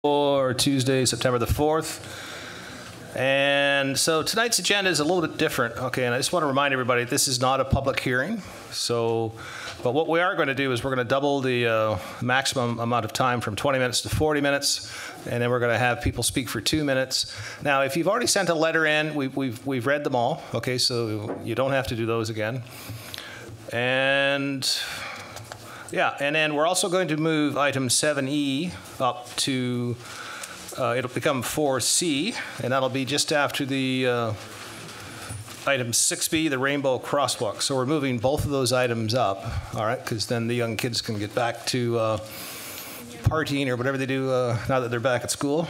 Or Tuesday, September the 4th. And so tonight's agenda is a little bit different. Okay, and I just want to remind everybody, this is not a public hearing. So, but what we are going to do is we're going to double the maximum amount of time from 20 minutes to 40 minutes. And then we're going to have people speak for 2 minutes. Now, if you've already sent a letter in, we've read them all. Okay, so you don't have to do those again. And yeah, and then we're also going to move item 7E up to, it'll become 4C, and that'll be just after the item 6B, the rainbow crosswalk. So we're moving both of those items up, all right, because then the young kids can get back to partying or whatever they do now that they're back at school.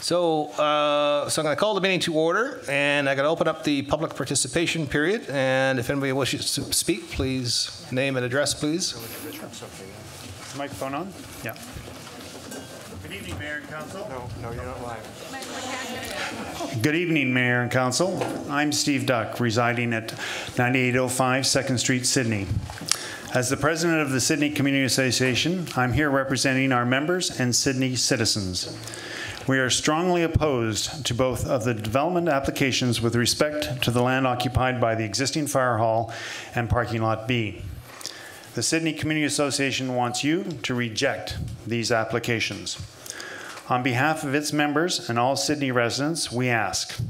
So, so I'm going to call the meeting to order, and I'm going to open up the public participation period. And if anybody wishes to speak, please name and address, please. Is the microphone on? Yeah. Good evening, Mayor and Council. No, you're not live. Good evening, Mayor and Council. I'm Steve Duck, residing at 9805 2nd Street, Sidney. As the president of the Sidney Community Association, I'm here representing our members and Sidney citizens. We are strongly opposed to both of the development applications with respect to the land occupied by the existing fire hall and parking lot B. The Sidney Community Association wants you to reject these applications. On behalf of its members and all Sidney residents, we ask,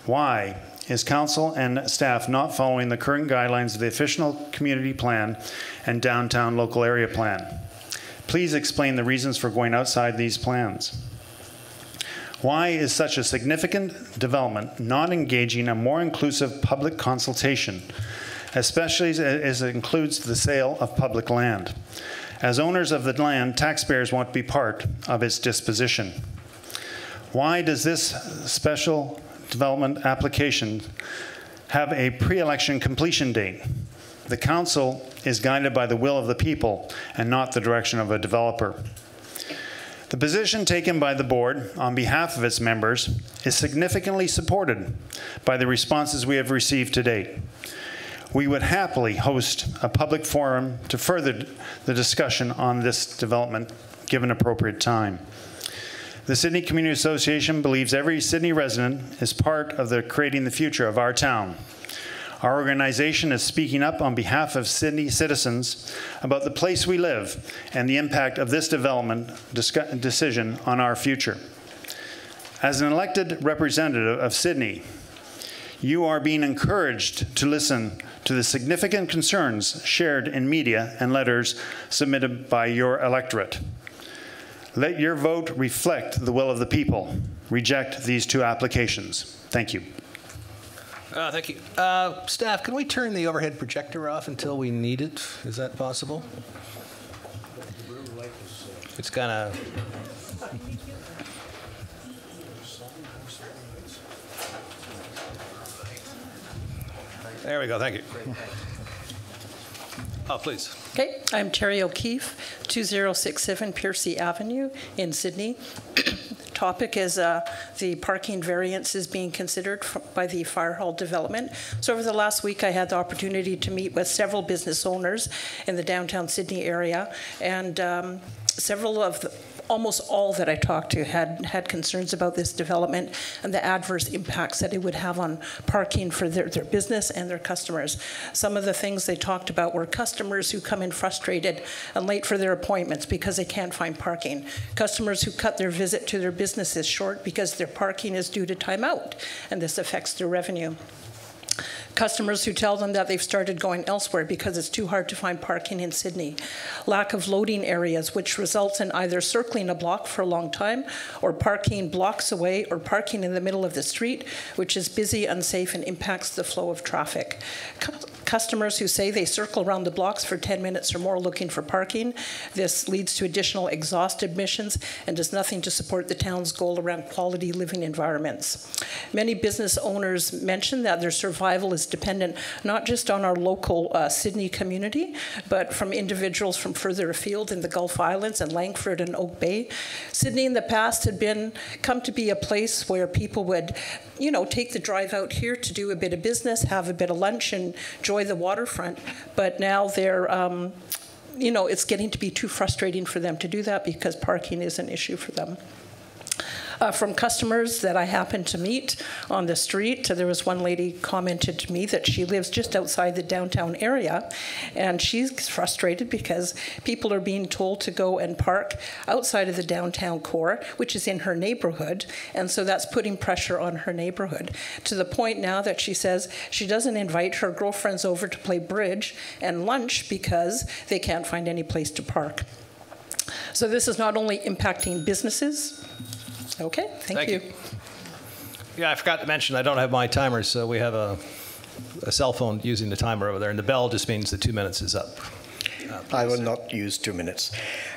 why is council and staff not following the current guidelines of the official community plan and downtown local area plan? Please explain the reasons for going outside these plans. Why is such a significant development not engaging a more inclusive public consultation, especially as it includes the sale of public land? As owners of the land, taxpayers want to be part of its disposition. Why does this special development application have a pre-election completion date? The council is guided by the will of the people and not the direction of a developer. The position taken by the board on behalf of its members is significantly supported by the responses we have received to date. We would happily host a public forum to further the discussion on this development given appropriate time. The Sidney Community Association believes every Sidney resident is part of creating the future of our town. Our organization is speaking up on behalf of Sidney citizens about the place we live and the impact of this development decision on our future. As an elected representative of Sidney, you are being encouraged to listen to the significant concerns shared in media and letters submitted by your electorate. Let your vote reflect the will of the people. Reject these two applications. Thank you. Thank you. Staff, can we turn the overhead projector off until we need it? Is that possible? It's kind of... There we go. Thank you. Oh, please. Okay. I'm Terry O'Keefe, 2067 Piercy Avenue in Sidney. Topic is the parking variance is being considered by the fire hall development. So over the last week, I had the opportunity to meet with several business owners in the downtown Sidney area, and several of the almost all that I talked to had concerns about this development and the adverse impacts that it would have on parking for their business and their customers. Some of the things they talked about were customers who come in frustrated and late for their appointments because they can't find parking. Customers who cut their visit to their businesses short because their parking is due to time out, and this affects their revenue. Customers who tell them that they've started going elsewhere because it's too hard to find parking in Sidney. Lack of loading areas, which results in either circling a block for a long time or parking blocks away or parking in the middle of the street, which is busy, unsafe, and impacts the flow of traffic. Customers who say they circle around the blocks for 10 minutes or more looking for parking. This leads to additional exhaust emissions and does nothing to support the town's goal around quality living environments. Many business owners mention that their survival is dependent not just on our local Sidney community, but from individuals from further afield in the Gulf Islands and Langford and Oak Bay. Sidney in the past had come to be a place where people would, take the drive out here to do a bit of business, have a bit of lunch, and enjoy the waterfront. But now they're you know, it's getting to be too frustrating for them to do that because parking is an issue for them. From customers that I happened to meet on the street, there was one lady commented to me that she lives just outside the downtown area, and she's frustrated because people are being told to go and park outside of the downtown core, which is in her neighborhood, and so that's putting pressure on her neighborhood, to the point now that she says she doesn't invite her girlfriends over to play bridge and lunch because they can't find any place to park. So this is not only impacting businesses. Okay, thank you. Yeah, I forgot to mention I don't have my timer, so we have a cell phone using the timer over there, and the bell just means the 2 minutes is up. I will not use 2 minutes.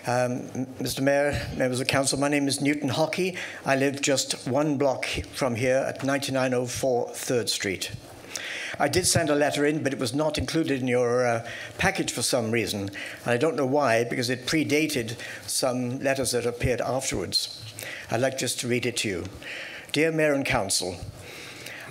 Mr. Mayor, members of council, my name is Newton Hockey. I live just 1 block from here at 9904 3rd Street. I did send a letter in, but it was not included in your package for some reason. And I don't know why, because it predated some letters that appeared afterwards. I'd like just to read it to you. Dear Mayor and Council,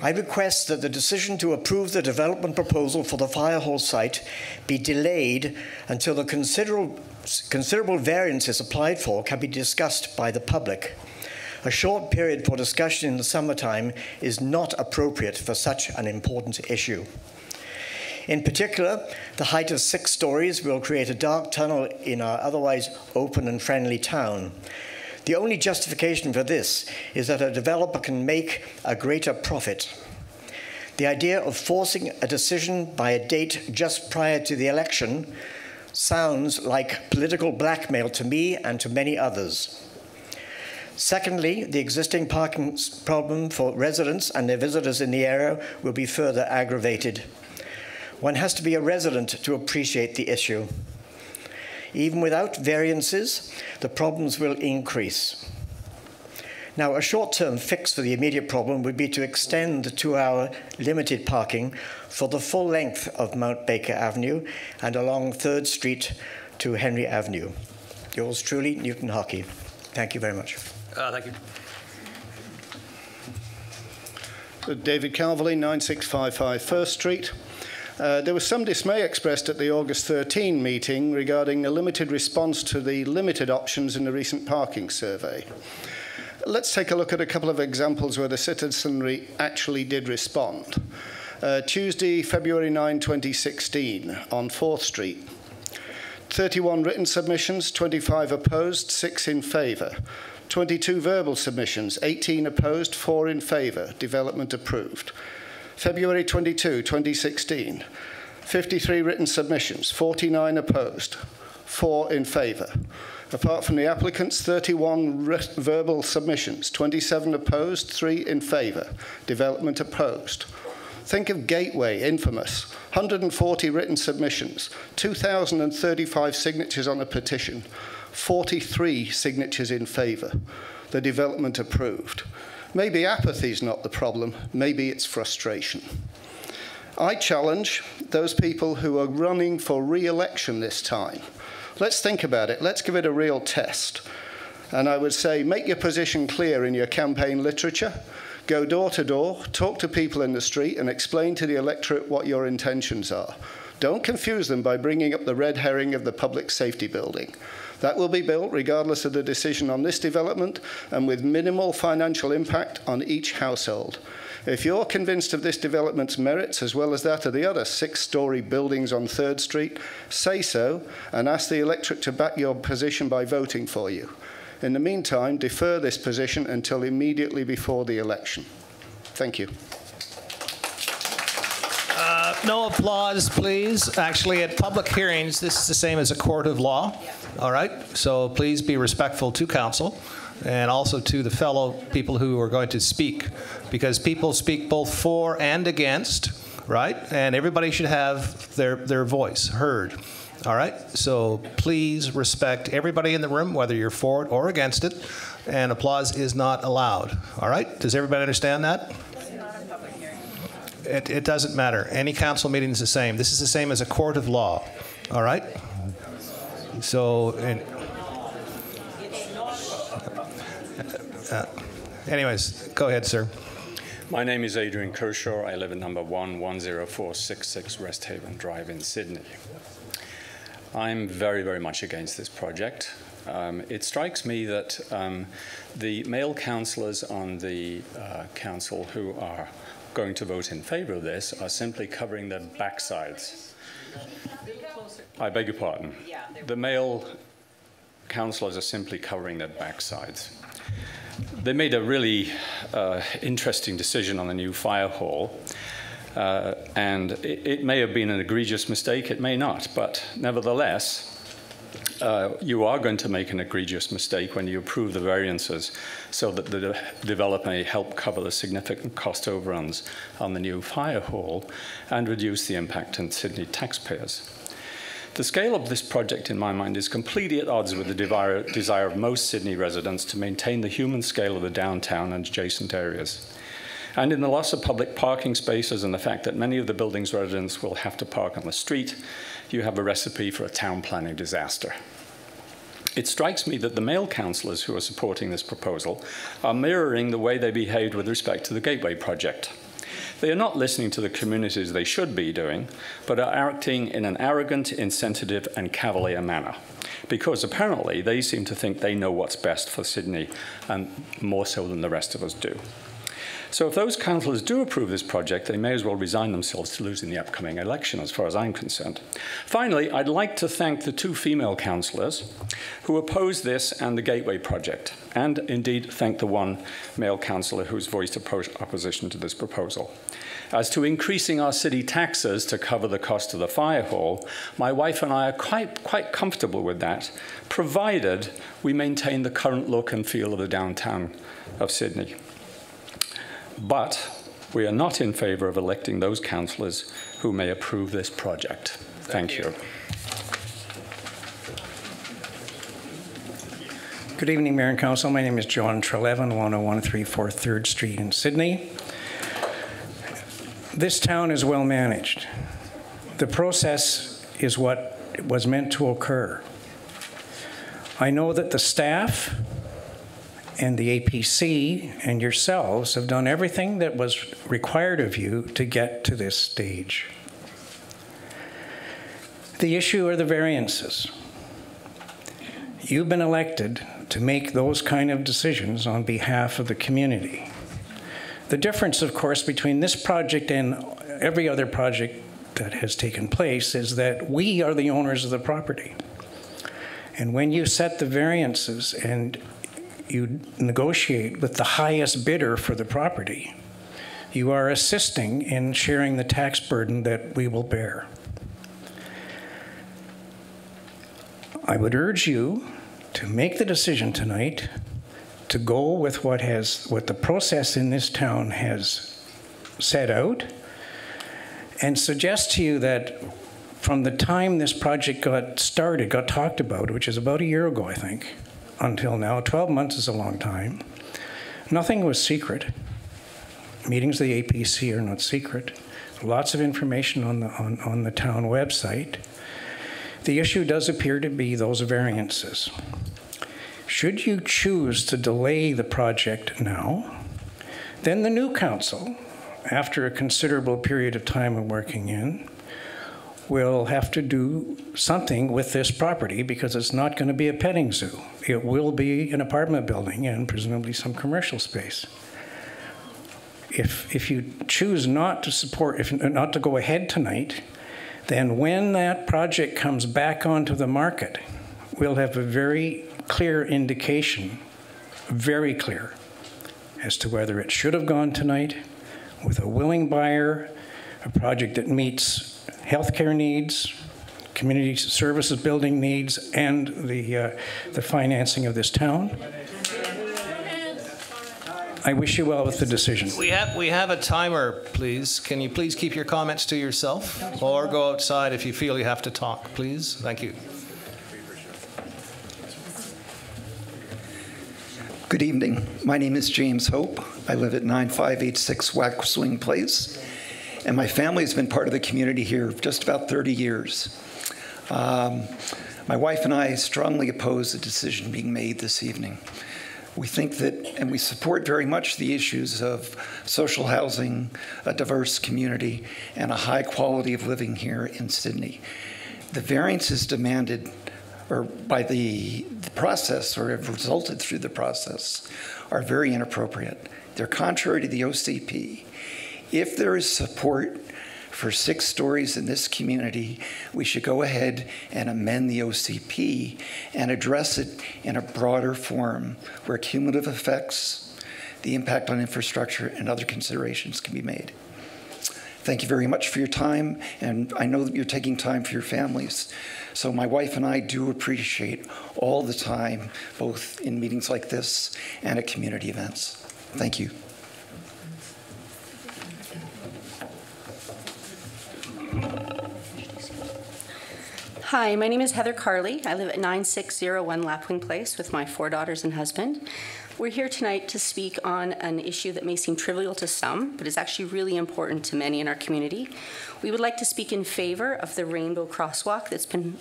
I request that the decision to approve the development proposal for the fire hall site be delayed until the considerable variances applied for can be discussed by the public. A short period for discussion in the summertime is not appropriate for such an important issue. In particular, the height of 6 stories will create a dark tunnel in our otherwise open and friendly town. The only justification for this is that a developer can make a greater profit. The idea of forcing a decision by a date just prior to the election sounds like political blackmail to me and to many others. Secondly, the existing parking problem for residents and their visitors in the area will be further aggravated. One has to be a resident to appreciate the issue. Even without variances, the problems will increase. Now, a short-term fix for the immediate problem would be to extend the 2-hour limited parking for the full length of Mount Baker Avenue and along 3rd Street to Henry Avenue. Yours truly, Newton Hockey. Thank you very much. Thank you. David Calverley, 9655 First Street. There was some dismay expressed at the August 13 meeting regarding a limited response to the limited options in the recent parking survey. Let's take a look at a couple of examples where the citizenry actually did respond. Tuesday, February 9, 2016, on 4th Street. 31 written submissions, 25 opposed, 6 in favour. 22 verbal submissions, 18 opposed, 4 in favour. Development approved. February 22, 2016, 53 written submissions, 49 opposed, 4 in favour. Apart from the applicants, 31 verbal submissions, 27 opposed, 3 in favour. Development opposed. Think of Gateway, infamous. 140 written submissions, 2,035 signatures on a petition, 43 signatures in favour. The development approved. Maybe apathy is not the problem, maybe it's frustration. I challenge those people who are running for re-election this time. Let's think about it, let's give it a real test. And I would say, make your position clear in your campaign literature, go door to door, talk to people in the street and explain to the electorate what your intentions are. Don't confuse them by bringing up the red herring of the public safety building. That will be built regardless of the decision on this development and with minimal financial impact on each household. If you're convinced of this development's merits as well as that of the other 6-story buildings on 3rd Street, say so and ask the electorate to back your position by voting for you. In the meantime, defer this position until immediately before the election. Thank you. No applause, please. Actually, at public hearings, this is the same as a court of law. All right? So please be respectful to council and also to the fellow people who are going to speak, because people speak both for and against, right? And everybody should have their voice heard. All right? So please respect everybody in the room, whether you're for it or against it, and applause is not allowed. All right? Does everybody understand that? It doesn't matter. Any council meeting is the same. This is the same as a court of law. All right? So, anyways, go ahead, sir. My name is Adrian Kershaw. I live at number 10466 Rest Haven Drive in Sydney. I'm very, very much against this project. It strikes me that the male councillors on the council who are going to vote in favour of this are simply covering their backsides. I beg your pardon. The male councillors are simply covering their backsides. They made a really interesting decision on the new fire hall, and it may have been an egregious mistake, it may not, but nevertheless, you are going to make an egregious mistake when you approve the variances so that the developer may help cover the significant cost overruns on the new fire hall and reduce the impact on Sydney taxpayers. The scale of this project, in my mind, is completely at odds with the desire of most Sydney residents to maintain the human scale of the downtown and adjacent areas. And in the loss of public parking spaces and the fact that many of the building's residents will have to park on the street, you have a recipe for a town planning disaster. It strikes me that the male councillors who are supporting this proposal are mirroring the way they behaved with respect to the Gateway project. They are not listening to the communities they should be doing, but are acting in an arrogant, insensitive, and cavalier manner, because apparently they seem to think they know what's best for Sydney, and more so than the rest of us do. So if those councillors do approve this project, they may as well resign themselves to losing the upcoming election, as far as I'm concerned. Finally, I'd like to thank the 2 female councillors who opposed this and the Gateway project, and indeed thank the 1 male councillor who's voiced opposition to this proposal. As to increasing our city taxes to cover the cost of the fire hall, my wife and I are quite comfortable with that, provided we maintain the current look and feel of the downtown of Sydney. But we are not in favour of electing those councillors who may approve this project. Thank you. Good evening, Mayor and Council. My name is John Trelevin, 10134 3rd Street in Sydney. This town is well managed. The process is what was meant to occur. I know that the staff and the APC and yourselves have done everything that was required of you to get to this stage. The issue are the variances. You've been elected to make those kind of decisions on behalf of the community. The difference, of course, between this project and every other project that has taken place is that we are the owners of the property. And when you set the variances and you negotiate with the highest bidder for the property, you are assisting in sharing the tax burden that we will bear. I would urge you to make the decision tonight to go with what the process in this town has set out, and suggest to you that from the time this project got started, got talked about, which is about a year ago, I think, until now, 12 months is a long time, nothing was secret. Meetings of the APC are not secret. Lots of information on the town website. The issue does appear to be those variances. Should you choose to delay the project now, then the new council, after a considerable period of time of working in, will have to do something with this property, because it's not going to be a petting zoo. It will be an apartment building and presumably some commercial space. If you choose not to support, not to go ahead tonight, then when that project comes back onto the market, we'll have a very clear indication, very clear, as to whether it should have gone tonight with a willing buyer, a project that meets healthcare needs, community services building needs, and the financing of this town. I wish you well with the decision. We have a timer, please. Can you please keep your comments to yourself, or go outside if you feel you have to talk, please? Thank you. Good evening. My name is James Hope. I live at 9586 Waxwing Place, and my family has been part of the community here for just about 30 years. My wife and I strongly oppose the decision being made this evening. We think that, and we support very much the issues of social housing, a diverse community, and a high quality of living here in Sydney. The variances demanded or by the process or have resulted through the process are very inappropriate. They're contrary to the OCP. If there is support for 6 stories in this community, we should go ahead and amend the OCP and address it in a broader form where cumulative effects, the impact on infrastructure, and other considerations can be made. Thank you very much for your time, and I know that you're taking time for your families. So my wife and I do appreciate all the time, both in meetings like this and at community events. Thank you. Hi, my name is Heather Carley. I live at 9601 Lapwing Place with my 4 daughters and husband. We're here tonight to speak on an issue that may seem trivial to some, but is actually really important to many in our community. We would like to speak in favor of the rainbow crosswalk that's been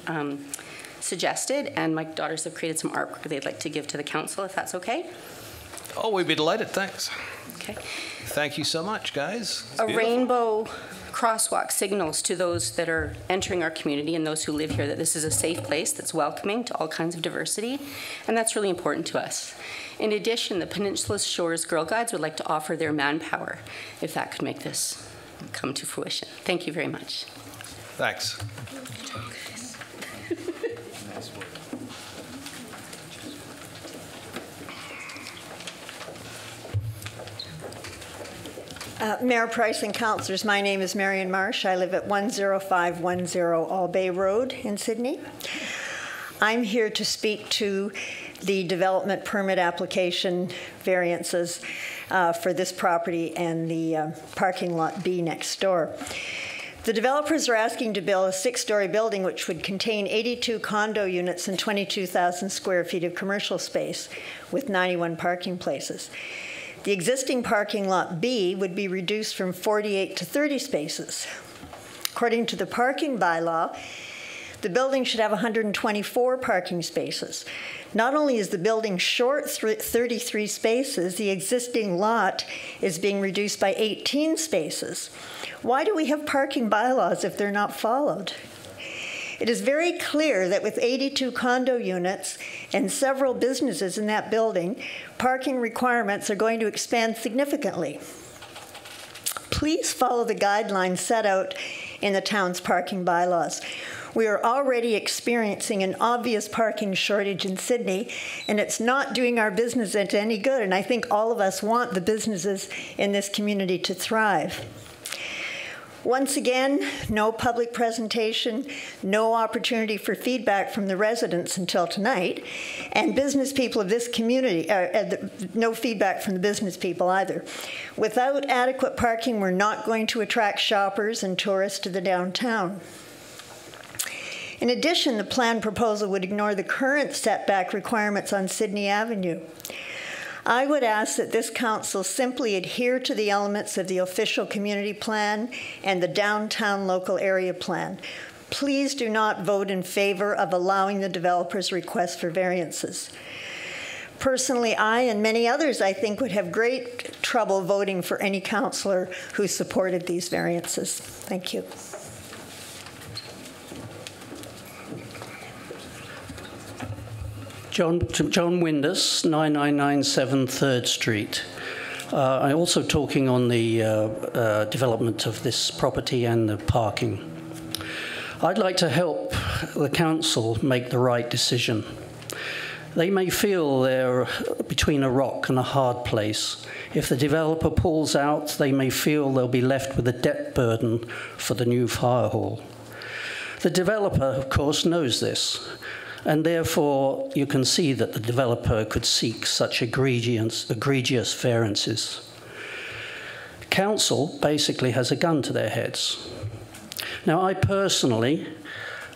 suggested, and my daughters have created some artwork they'd like to give to the council, if that's okay. Oh, we'd be delighted. Thanks. Okay. Thank you so much, guys. It's a beautiful. Rainbow crosswalk signals to those that are entering our community and those who live here that this is a safe place that's welcoming to all kinds of diversity, and that's really important to us. In addition, the Peninsula Shores Girl Guides would like to offer their manpower if that could make this come to fruition. Thank you very much. Thanks. Mayor Price and councillors, my name is Marion Marsh. I live at 10510 All Bay Road in Sydney. I'm here to speak to the development permit application variances for this property and the parking lot B next door. The developers are asking to build a 6-story building which would contain 82 condo units and 22,000 square feet of commercial space with 91 parking places. The existing parking lot B would be reduced from 48 to 30 spaces. According to the parking bylaw, the building should have 124 parking spaces. Not only is the building short 33 spaces, the existing lot is being reduced by 18 spaces. Why do we have parking bylaws if they're not followed? It is very clear that with 82 condo units and several businesses in that building, parking requirements are going to expand significantly. Please follow the guidelines set out in the town's parking bylaws. We are already experiencing an obvious parking shortage in Sydney, and it's not doing our business any good, and I think all of us want the businesses in this community to thrive. Once again, no public presentation, no opportunity for feedback from the residents until tonight, and business people of this community, no feedback from the business people either. Without adequate parking, we're not going to attract shoppers and tourists to the downtown. In addition, the plan proposal would ignore the current setback requirements on Sidney Avenue. I would ask that this council simply adhere to the elements of the official community plan and the downtown local area plan. Please do not vote in favor of allowing the developer's request for variances. Personally, I and many others, I think, would have great trouble voting for any councillor who supported these variances. Thank you. John Windus, 9997 3rd Street. I'm also talking on the development of this property and the parking. I'd like to help the council make the right decision. They may feel they're between a rock and a hard place. If the developer pulls out, they may feel they'll be left with a debt burden for the new fire hall. The developer, of course, knows this. And therefore, you can see that the developer could seek such egregious variances. Council basically has a gun to their heads. Now, I personally,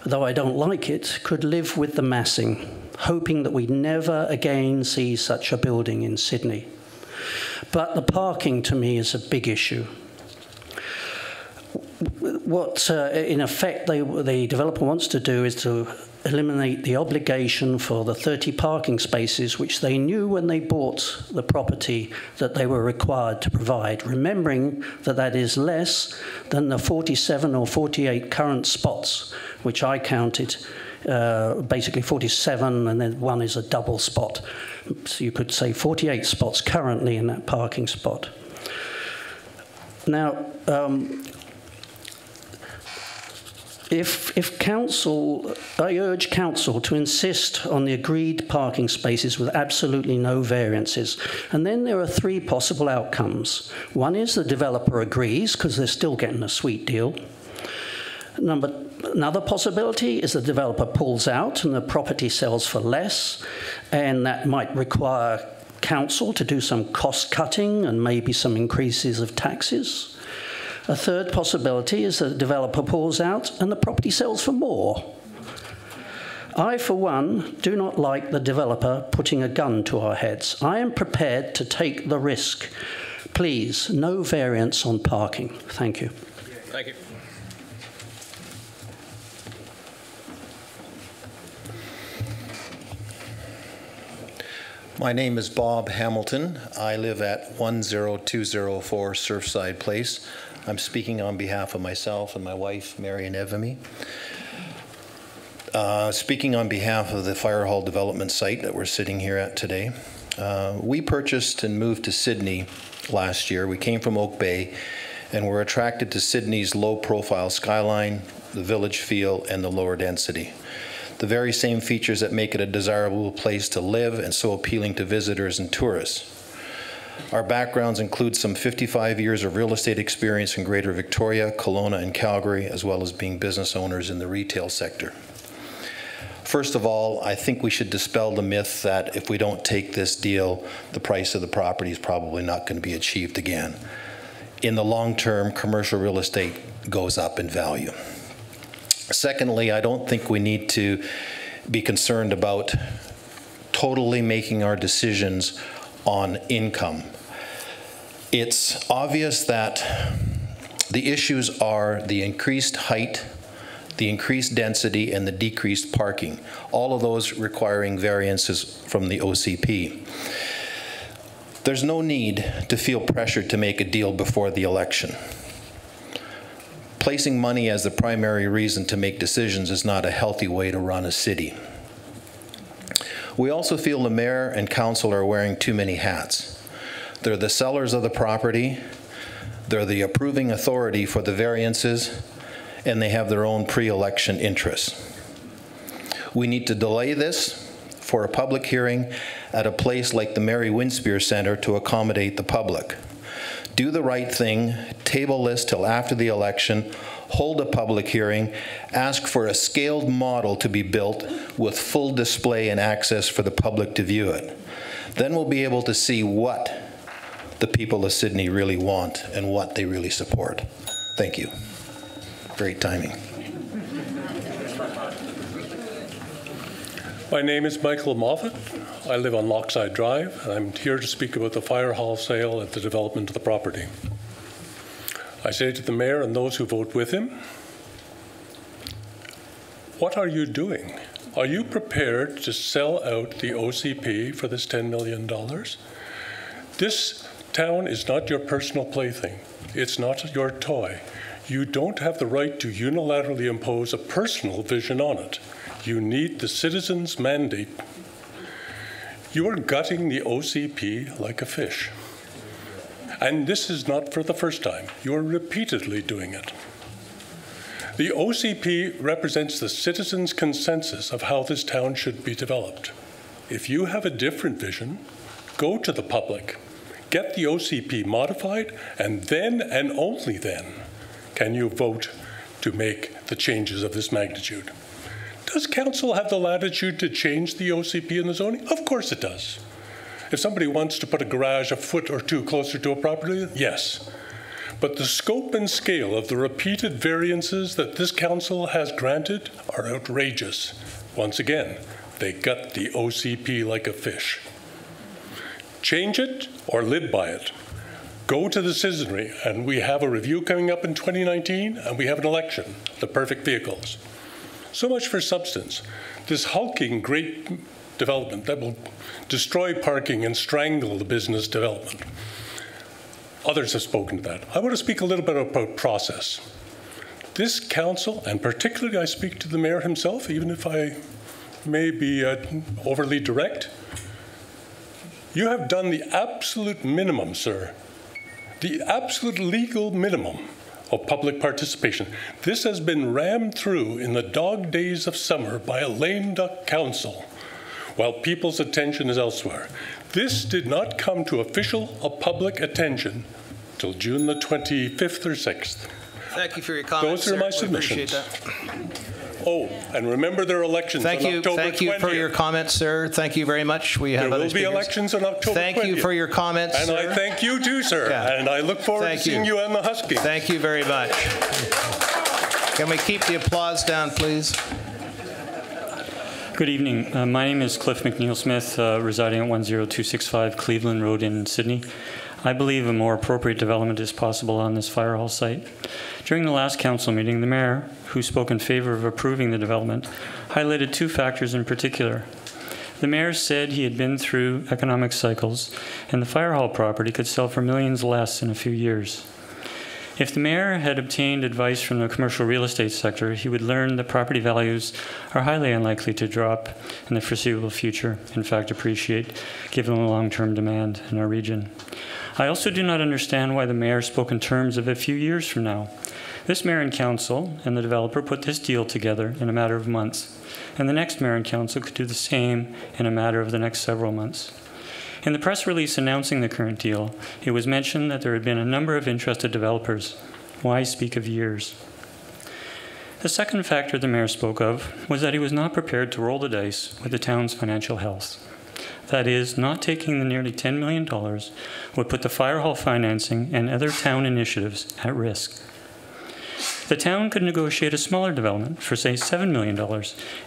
though I don't like it, could live with the massing, hoping that we'd never again see such a building in Sydney. But the parking, to me, is a big issue. What, in effect, the developer wants to do is to eliminate the obligation for the 30 parking spaces which they knew when they bought the property that they were required to provide, remembering that that is less than the 47 or 48 current spots, which I counted, basically 47, and then one is a double spot. So you could say 48 spots currently in that parking spot. Now, If council, I urge council to insist on the agreed parking spaces with absolutely no variances. And then there are three possible outcomes. One is the developer agrees, because they're still getting a sweet deal. Another possibility is the developer pulls out and the property sells for less, and that might require council to do some cost cutting and maybe some increases of taxes. A third possibility is that the developer pulls out and the property sells for more. I, for one, do not like the developer putting a gun to our heads. I am prepared to take the risk. Please, no variance on parking. Thank you. Thank you. My name is Bob Hamilton. I live at 10204 Surfside Place. I'm speaking on behalf of myself and my wife, Mary and Evamy. Speaking on behalf of the Fire Hall development site that we're sitting here at today. We purchased and moved to Sidney last year. We came from Oak Bay and were attracted to Sidney's low-profile skyline, the village feel, and the lower density. The very same features that make it a desirable place to live and so appealing to visitors and tourists. Our backgrounds include some 55 years of real estate experience in Greater Victoria, Kelowna, and Calgary, as well as being business owners in the retail sector. First of all, I think we should dispel the myth that if we don't take this deal, the price of the property is probably not going to be achieved again. In the long term, commercial real estate goes up in value. Secondly, I don't think we need to be concerned about totally making our decisions on income. It's obvious that the issues are the increased height, the increased density, and the decreased parking, all of those requiring variances from the OCP. There's no need to feel pressured to make a deal before the election. Placing money as the primary reason to make decisions is not a healthy way to run a city. We also feel the mayor and council are wearing too many hats. They're the sellers of the property, they're the approving authority for the variances, and they have their own pre-election interests. We need to delay this for a public hearing at a place like the Mary Winspear Centre to accommodate the public. Do the right thing, table this till after the election, hold a public hearing, ask for a scaled model to be built with full display and access for the public to view it. Then we'll be able to see what the people of Sidney really want and what they really support. Thank you. Great timing. My name is Michael Moffat. I live on Lochside Drive, and I'm here to speak about the fire hall sale and the development of the property. I say to the mayor and those who vote with him, what are you doing? Are you prepared to sell out the OCP for this $10 million? This town is not your personal plaything. It's not your toy. You don't have the right to unilaterally impose a personal vision on it. You need the citizens' mandate. You are gutting the OCP like a fish. And this is not for the first time. You are repeatedly doing it. The OCP represents the citizens' consensus of how this town should be developed. If you have a different vision, go to the public, get the OCP modified, and then and only then can you vote to make the changes of this magnitude. Does council have the latitude to change the OCP in the zoning? Of course it does. If somebody wants to put a garage a foot or two closer to a property, yes. But the scope and scale of the repeated variances that this council has granted are outrageous. Once again, they gut the OCP like a fish. Change it or live by it. Go to the citizenry, and we have a review coming up in 2019, and we have an election, the perfect vehicles. So much for substance. this hulking great development that will destroy parking and strangle the business development. Others have spoken to that. I want to speak a little bit about process. This council, and particularly I speak to the mayor himself, even if I may be overly direct, you have done the absolute minimum, sir, the absolute legal minimum of public participation. This has been rammed through in the dog days of summer by a lame duck council while people's attention is elsewhere. This did not come to official or public attention till June the 25th or 6th. Thank you for your comments. Those are my sir. We appreciate submissions. that. Oh, and remember there are elections on October 20th. Thank you for your comments, sir. Thank you very much. We have there other will be speakers. elections on October 20th. Thank you for your comments, and sir. I thank you too, sir. Yeah. And I look forward to seeing you on the Husky. Thank you very much. Can we keep the applause down, please? Good evening. My name is Cliff McNeil-Smith, residing at 10265 Cleveland Road in Sydney. I believe a more appropriate development is possible on this fire hall site. During the last council meeting, the mayor, who spoke in favor of approving the development, highlighted two factors in particular. The mayor said he had been through economic cycles, and the fire hall property could sell for millions less in a few years. If the mayor had obtained advice from the commercial real estate sector, he would learn that property values are highly unlikely to drop in the foreseeable future, in fact appreciate, given the long-term demand in our region. I also do not understand why the mayor spoke in terms of a few years from now. This mayor and council and the developer put this deal together in a matter of months, and the next mayor and council could do the same in a matter of the next several months. In the press release announcing the current deal, it was mentioned that there had been a number of interested developers. Why speak of years? The second factor the mayor spoke of was that he was not prepared to roll the dice with the town's financial health. That is, not taking the nearly $10 million would put the fire hall financing and other town initiatives at risk. The town could negotiate a smaller development for, say, $7 million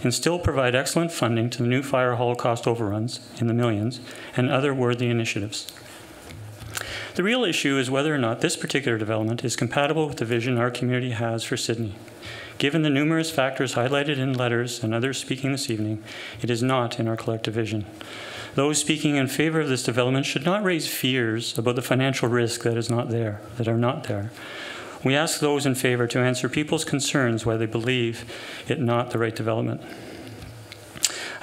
and still provide excellent funding to the new fire hall cost overruns in the millions and other worthy initiatives. The real issue is whether or not this particular development is compatible with the vision our community has for Sidney. Given the numerous factors highlighted in letters and others speaking this evening, it is not in our collective vision. Those speaking in favor of this development should not raise fears about the financial risk that are not there. We ask those in favor to answer people's concerns why they believe it not the right development.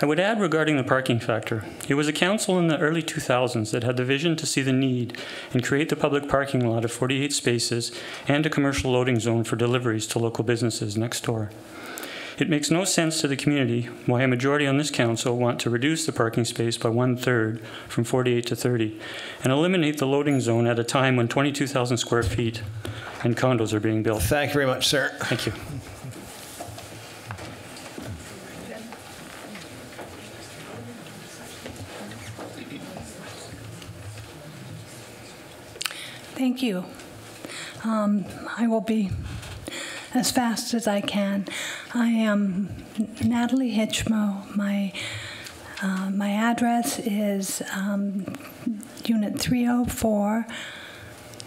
I would add regarding the parking factor, it was a council in the early 2000s that had the vision to see the need and create the public parking lot of 48 spaces and a commercial loading zone for deliveries to local businesses next door. It makes no sense to the community why a majority on this council want to reduce the parking space by 1/3 from 48 to 30 and eliminate the loading zone at a time when 22,000 square feet and condos are being built. Thank you very much, sir. Thank you. Thank you. I will be as fast as I can. I am Natalie Hitchmo. My address is Unit 304,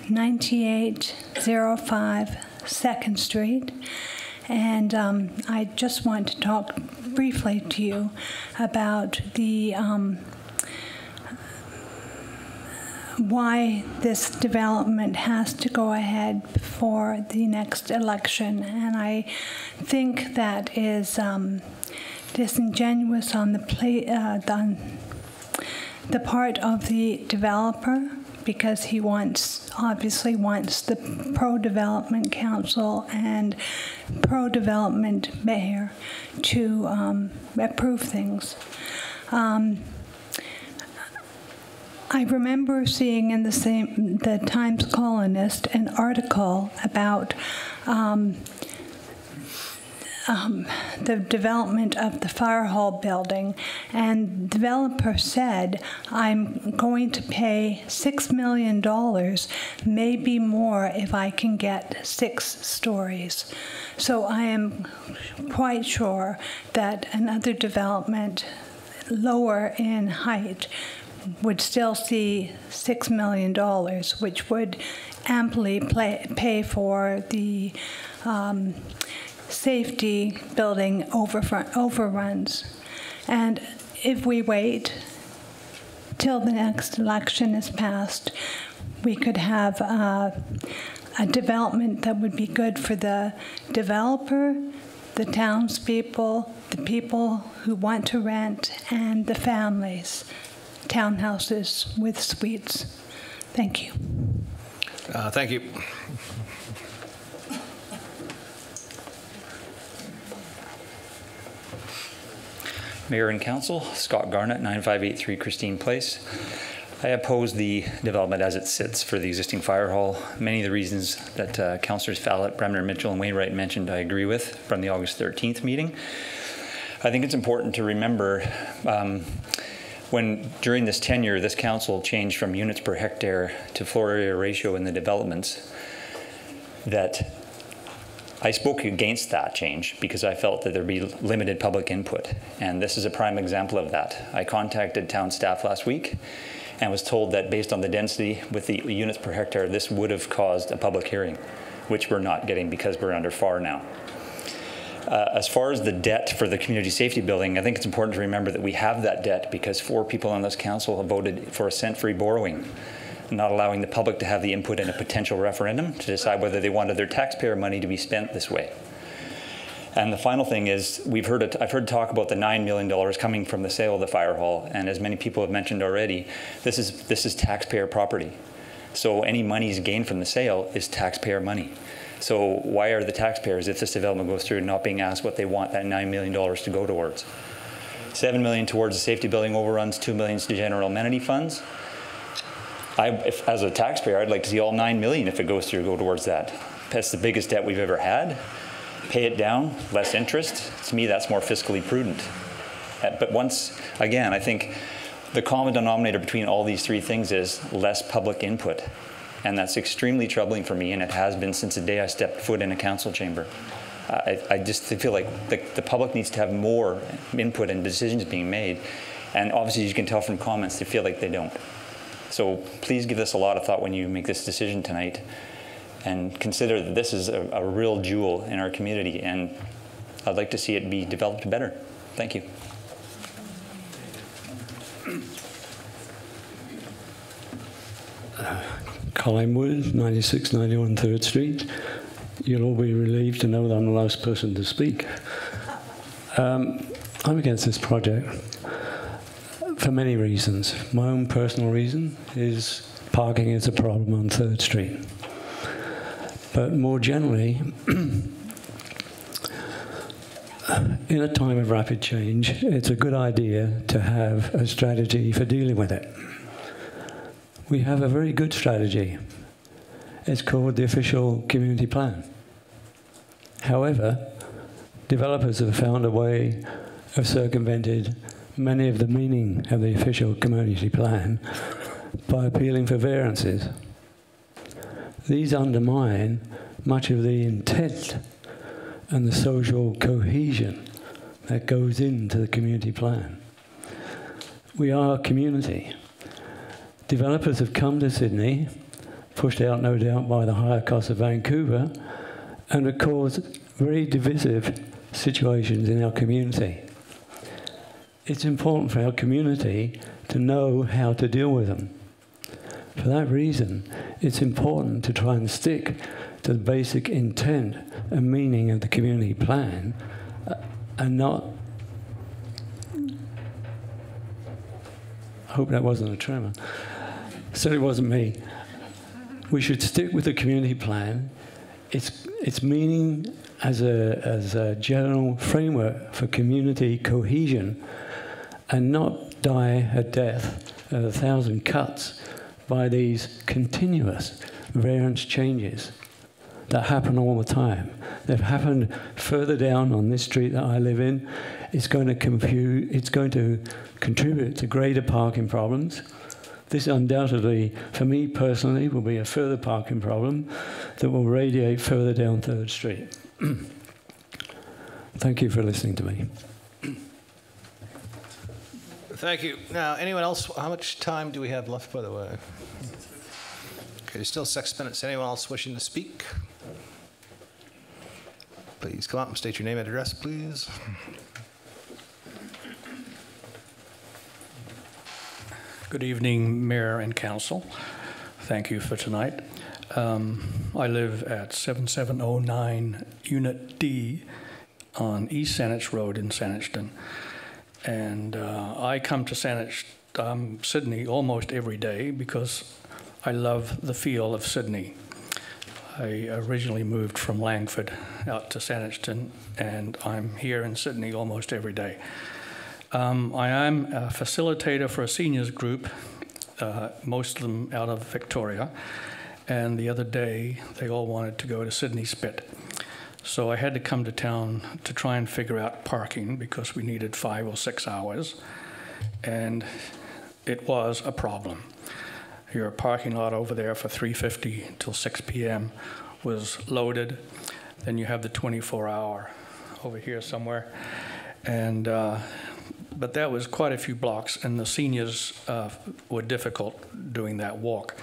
9805 2nd Street. And I just want to talk briefly to you about the why this development has to go ahead for the next election. And I think that is disingenuous on the part of the developer, because he obviously wants the pro-development council and pro-development mayor to approve things. I remember seeing in the Times Colonist an article about the development of the fire hall building, and the developer said, I'm going to pay $6 million, maybe more if I can get 6 stories. So I am quite sure that another development lower in height would still see $6 million, which would amply pay for the safety building overruns. And if we wait till the next election is passed, we could have a development that would be good for the developer, the townspeople, the people who want to rent, and the families. Townhouses with suites. Thank you. Thank you. Mayor and Council, Scott Garnett, 9583 Christine Place. I oppose the development as it sits for the existing fire hall. Many of the reasons that Councillors Fallett, Bremner, Mitchell, and Wainwright mentioned, I agree with from the August 13th meeting. I think it's important to remember when during this tenure, this council changed from units per hectare to floor area ratio in the developments, that I spoke against that change because I felt that there'd be limited public input. And this is a prime example of that. I contacted town staff last week and was told that based on the density with the units per hectare, this would have caused a public hearing, which we're not getting because we're under FAR now. As far as the debt for the community safety building, I think it's important to remember that we have that debt because 4 people on this council have voted for a cent-free borrowing, not allowing the public to have the input in a potential referendum to decide whether they wanted their taxpayer money to be spent this way. And the final thing is, I've heard talk about the $9 million coming from the sale of the fire hall, and as many people have mentioned already, this is taxpayer property. So any monies gained from the sale is taxpayer money. So why are the taxpayers, if this development goes through, not being asked what they want that $9 million to go towards? $7 million towards the safety building overruns, $2 million to general amenity funds. As a taxpayer, I'd like to see all $9 million, if it goes through, go towards that. That's the biggest debt we've ever had. Pay it down, less interest. To me, that's more fiscally prudent. But once again, I think the common denominator between all these 3 things is less public input. And that's extremely troubling for me, and it has been since the day I stepped foot in a council chamber. I just feel like the public needs to have more input and decisions being made. And obviously, as you can tell from comments, they feel like they don't. So please give this a lot of thought when you make this decision tonight, and consider that this is a real jewel in our community, and I'd like to see it be developed better. Thank you. Colin Wood, 9691 3rd Street. You'll all be relieved to know that I'm the last person to speak. I'm against this project for many reasons. My own personal reason is parking is a problem on 3rd Street. But more generally, in a time of rapid change, it's a good idea to have a strategy for dealing with it. We have a very good strategy. It's called the official community plan. However, developers have found a way of circumventing many of the meaning of the official community plan by appealing for variances. These undermine much of the intent and the social cohesion that goes into the community plan. We are a community. Developers have come to Sydney, pushed out no doubt by the higher cost of Vancouver, and have caused very divisive situations in our community. It's important for our community to know how to deal with them. For that reason, it's important to try and stick to the basic intent and meaning of the community plan and not... I hope that wasn't a tremor. Certainly wasn't me. We should stick with the community plan. Its meaning as a general framework for community cohesion, and not die a death of 1,000 cuts by these continuous variance changes that happen all the time. They've happened further down on this street that I live in. It's going to contribute to greater parking problems. This undoubtedly, for me personally, will be a further parking problem that will radiate further down 3rd Street. Thank you for listening to me. Thank you. Now, anyone else? How much time do we have left, by the way? Okay, there's still 6 minutes. Anyone else wishing to speak? Please come up and state your name and address, please. Good evening, Mayor and Council. Thank you for tonight. I live at 7709 Unit D on East Saanich Road in Saanich. And I come to Sidney almost every day because I love the feel of Sidney. I originally moved from Langford out to Saanich, and I'm here in Sidney almost every day. I am a facilitator for a seniors group, most of them out of Victoria, and the other day they all wanted to go to Sidney Spit. So I had to come to town to try and figure out parking because we needed 5 or 6 hours, and it was a problem. Your parking lot over there for 3:50 till 6 p.m. was loaded. Then you have the 24-hour over here somewhere, and but that was quite a few blocks, and the seniors were difficult doing that walk.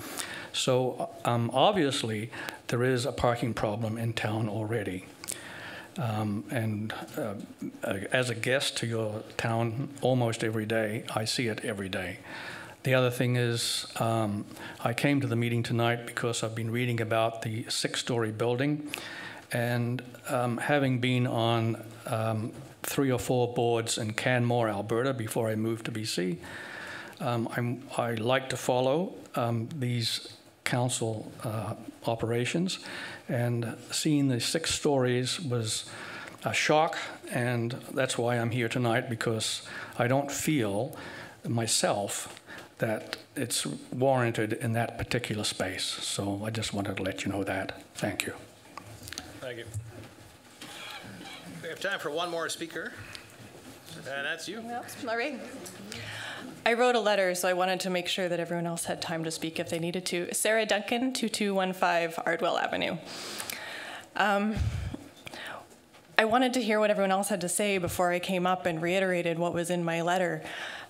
So obviously there is a parking problem in town already. As a guest to your town almost every day, I see it every day. The other thing is, I came to the meeting tonight because I've been reading about the 6-story building, and having been on 3 or 4 boards in Canmore, Alberta, before I moved to BC, I like to follow these council operations, and seeing the 6 stories was a shock, and that's why I'm here tonight, because I don't feel myself that it's warranted in that particular space. So I just wanted to let you know that. Thank you. Thank you. We have time for one more speaker, and that's you. All right. I wrote a letter, so I wanted to make sure that everyone else had time to speak if they needed to. Sarah Duncan, 2215 Ardwell Avenue. I wanted to hear what everyone else had to say before I came up and reiterated what was in my letter.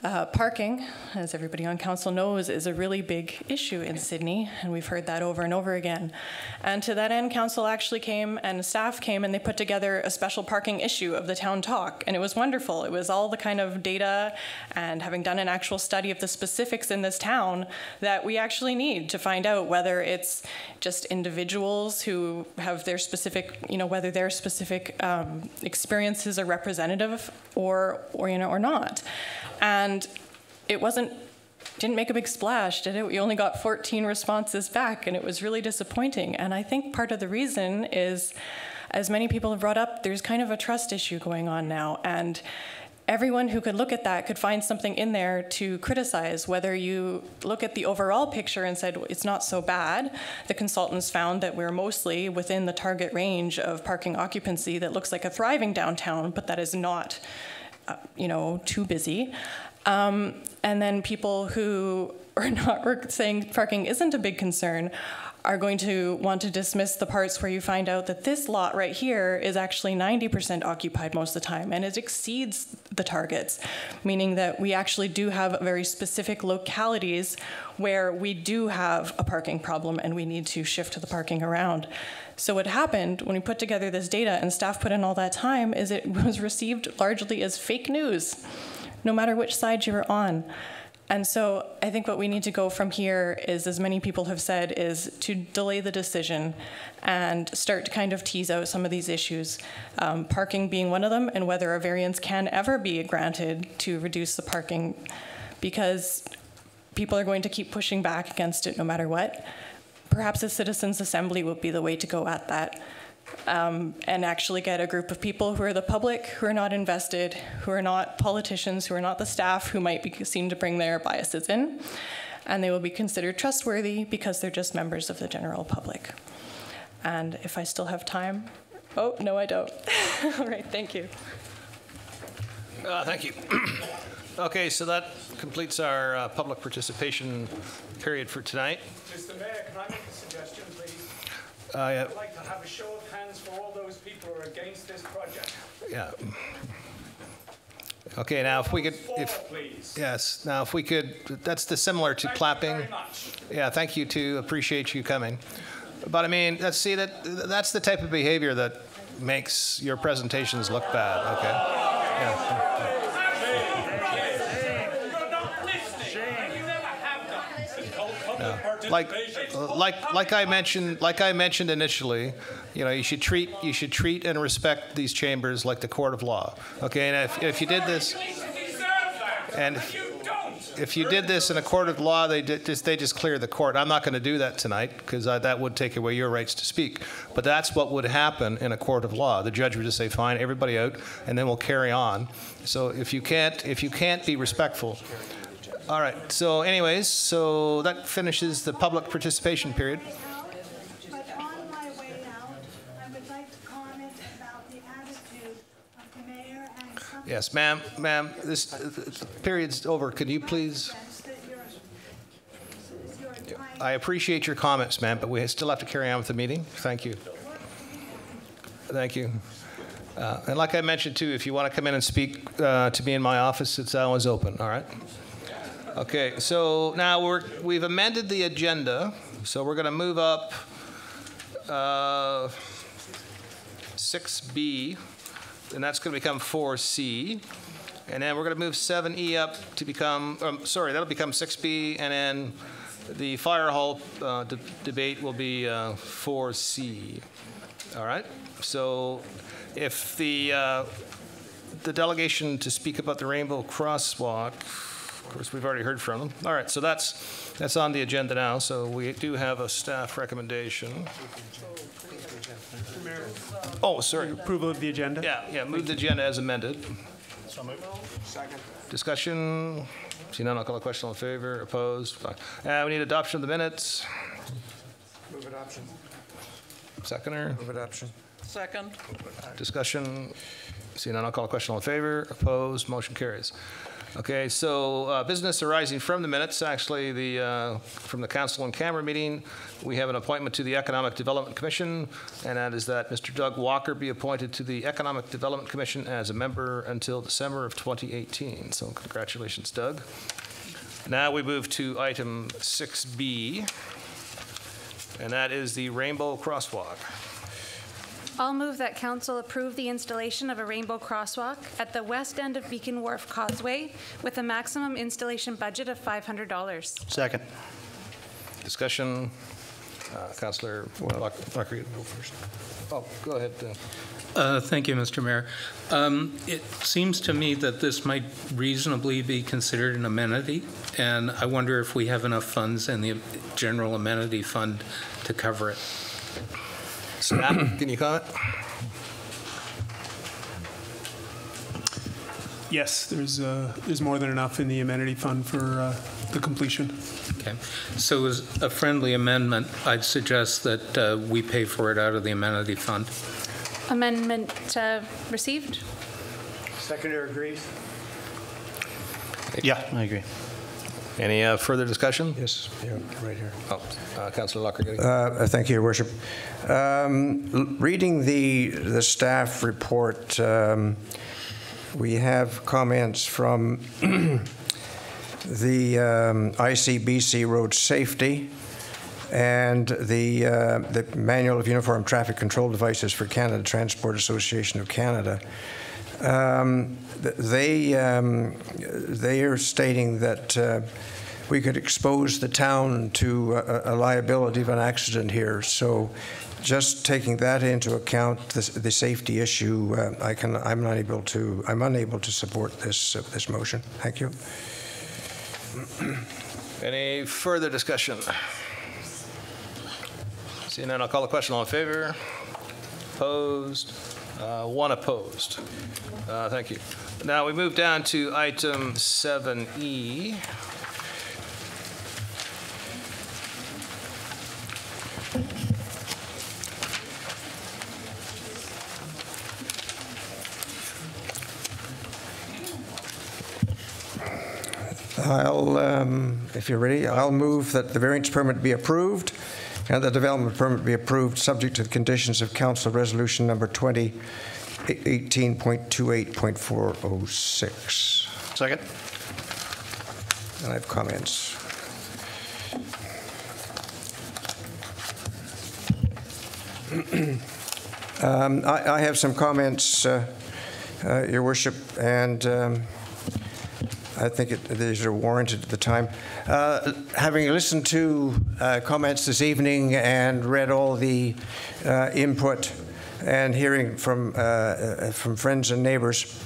Parking, as everybody on council knows, is a really big issue in Sidney, and we've heard that over and over again. And to that end, council actually came and staff came and they put together a special parking issue of the town talk, and it was wonderful. It was all the kind of data and having done an actual study of the specifics in this town that we actually need to find out whether it's just individuals who have their specific, whether their specific experiences are representative or not. And it didn't make a big splash, did it? We only got 14 responses back, and it was really disappointing. And I think part of the reason is, as many people have brought up, there's kind of a trust issue going on now. And everyone who could look at that could find something in there to criticize. Whether you look at the overall picture and said, it's not so bad, the consultants found that we're mostly within the target range of parking occupancy that looks like a thriving downtown, but that is not too busy. And then people who are not saying parking isn't a big concern are going to want to dismiss the parts where you find out that this lot right here is actually 90% occupied most of the time, and it exceeds the targets, meaning that we actually do have very specific localities where we do have a parking problem and we need to shift the parking around. So what happened when we put together this data and staff put in all that time is it was received largely as fake news, no matter which side you were on. And so I think what we need to go from here is, as many people have said, is to delay the decision and start to kind of tease out some of these issues, parking being one of them, and whether a variance can ever be granted to reduce the parking, because people are going to keep pushing back against it no matter what. Perhaps a citizens' assembly will be the way to go at that. And actually get a group of people who are the public, who are not invested, who are not politicians, who are not the staff, who might be seen to bring their biases in, and they will be considered trustworthy because they're just members of the general public. And if I still have time, oh, no, I don't. All right, thank you. Thank you. Okay, so that completes our public participation period for tonight. Mr. Mayor, can I make a suggestion, please? Yeah. I'd like to have a show of hands for all those people who are against this project. Yeah. Okay, now if we could, Please. yes, now if we could, that's similar to clapping. Thank you very much. Yeah, thank you too. Appreciate you coming. But I mean, that's the type of behavior that makes your presentations look bad, okay? Yeah. Like I mentioned initially, you know, you should treat and respect these chambers like the court of law. Okay, and if you did this, and if you did this in a court of law, they just clear the court. I'm not going to do that tonight because that would take away your rights to speak. But that's what would happen in a court of law. The judge would just say, "Fine, everybody out," and then we'll carry on. So if you can't be respectful. All right, so anyways, so that finishes the public participation period. But on my way out, I would like to comment about the attitude of the mayor and some... Yes, ma'am, this period's over. Could you please... I appreciate your comments, ma'am, but we still have to carry on with the meeting. Thank you. Thank you. And like I mentioned, too, if you want to come in and speak to me in my office, it's always open, all right? Okay, so now we've amended the agenda, so we're going to move up 6B, and that's going to become 4C, and then we're going to move 7E up to become, that'll become 6B, and then the fire hall debate will be 4C. All right, so if the delegation to speak about the Rainbow Crosswalk, of course, we've already heard from them. All right, so that's on the agenda now. So we do have a staff recommendation. Oh, sorry. Approval of the agenda? Yeah, move the agenda as amended. So moved. Second. Discussion. See none, I'll call a question. All in favor? Opposed? Fine. We need adoption of the minutes. Move adoption. Seconder. Move adoption. Second. Discussion. See none, I'll call a question. All in favor? Opposed? Motion carries. Okay, so business arising from the minutes, actually from the council and camera meeting, we have an appointment to the Economic Development Commission, and that is that Mr. Doug Walker be appointed to the Economic Development Commission as a member until December of 2018. So congratulations, Doug. Now we move to item 6B, and that is the Rainbow Crosswalk. I'll move that council approve the installation of a rainbow crosswalk at the west end of Beacon Wharf Causeway with a maximum installation budget of $500. Second. Discussion. Councillor Walker, you go first. Oh, go ahead. Thank you, Mr. Mayor. It seems to me that this might reasonably be considered an amenity, and I wonder if we have enough funds in the general amenity fund to cover it. Snap, can you comment? Yes, there's more than enough in the amenity fund for the completion. Okay. So as a friendly amendment, I'd suggest that we pay for it out of the amenity fund. Amendment received. Seconder agrees. Yeah, I agree. Any further discussion? Yes, yeah, right here. Oh, Councillor Locker. Thank you, Your Worship. Reading the staff report, we have comments from the ICBC Road Safety and the Manual of Uniform Traffic Control Devices for Canada, Transport Association of Canada. They are stating that we could expose the town to a liability of an accident here. So, just taking that into account, the safety issue, I'm unable to support this motion. Thank you. Any further discussion? Seeing none, I'll call the question. All in favor? Opposed? One opposed. Thank you. Now we move down to item 7E. If you're ready, I'll move that the variance permit be approved and the development permit be approved subject to the conditions of Council Resolution number 2018.28.406. Second. And I have comments. I have some comments, Your Worship, and I think these are warranted at the time. Having listened to comments this evening and read all the input and hearing from friends and neighbors,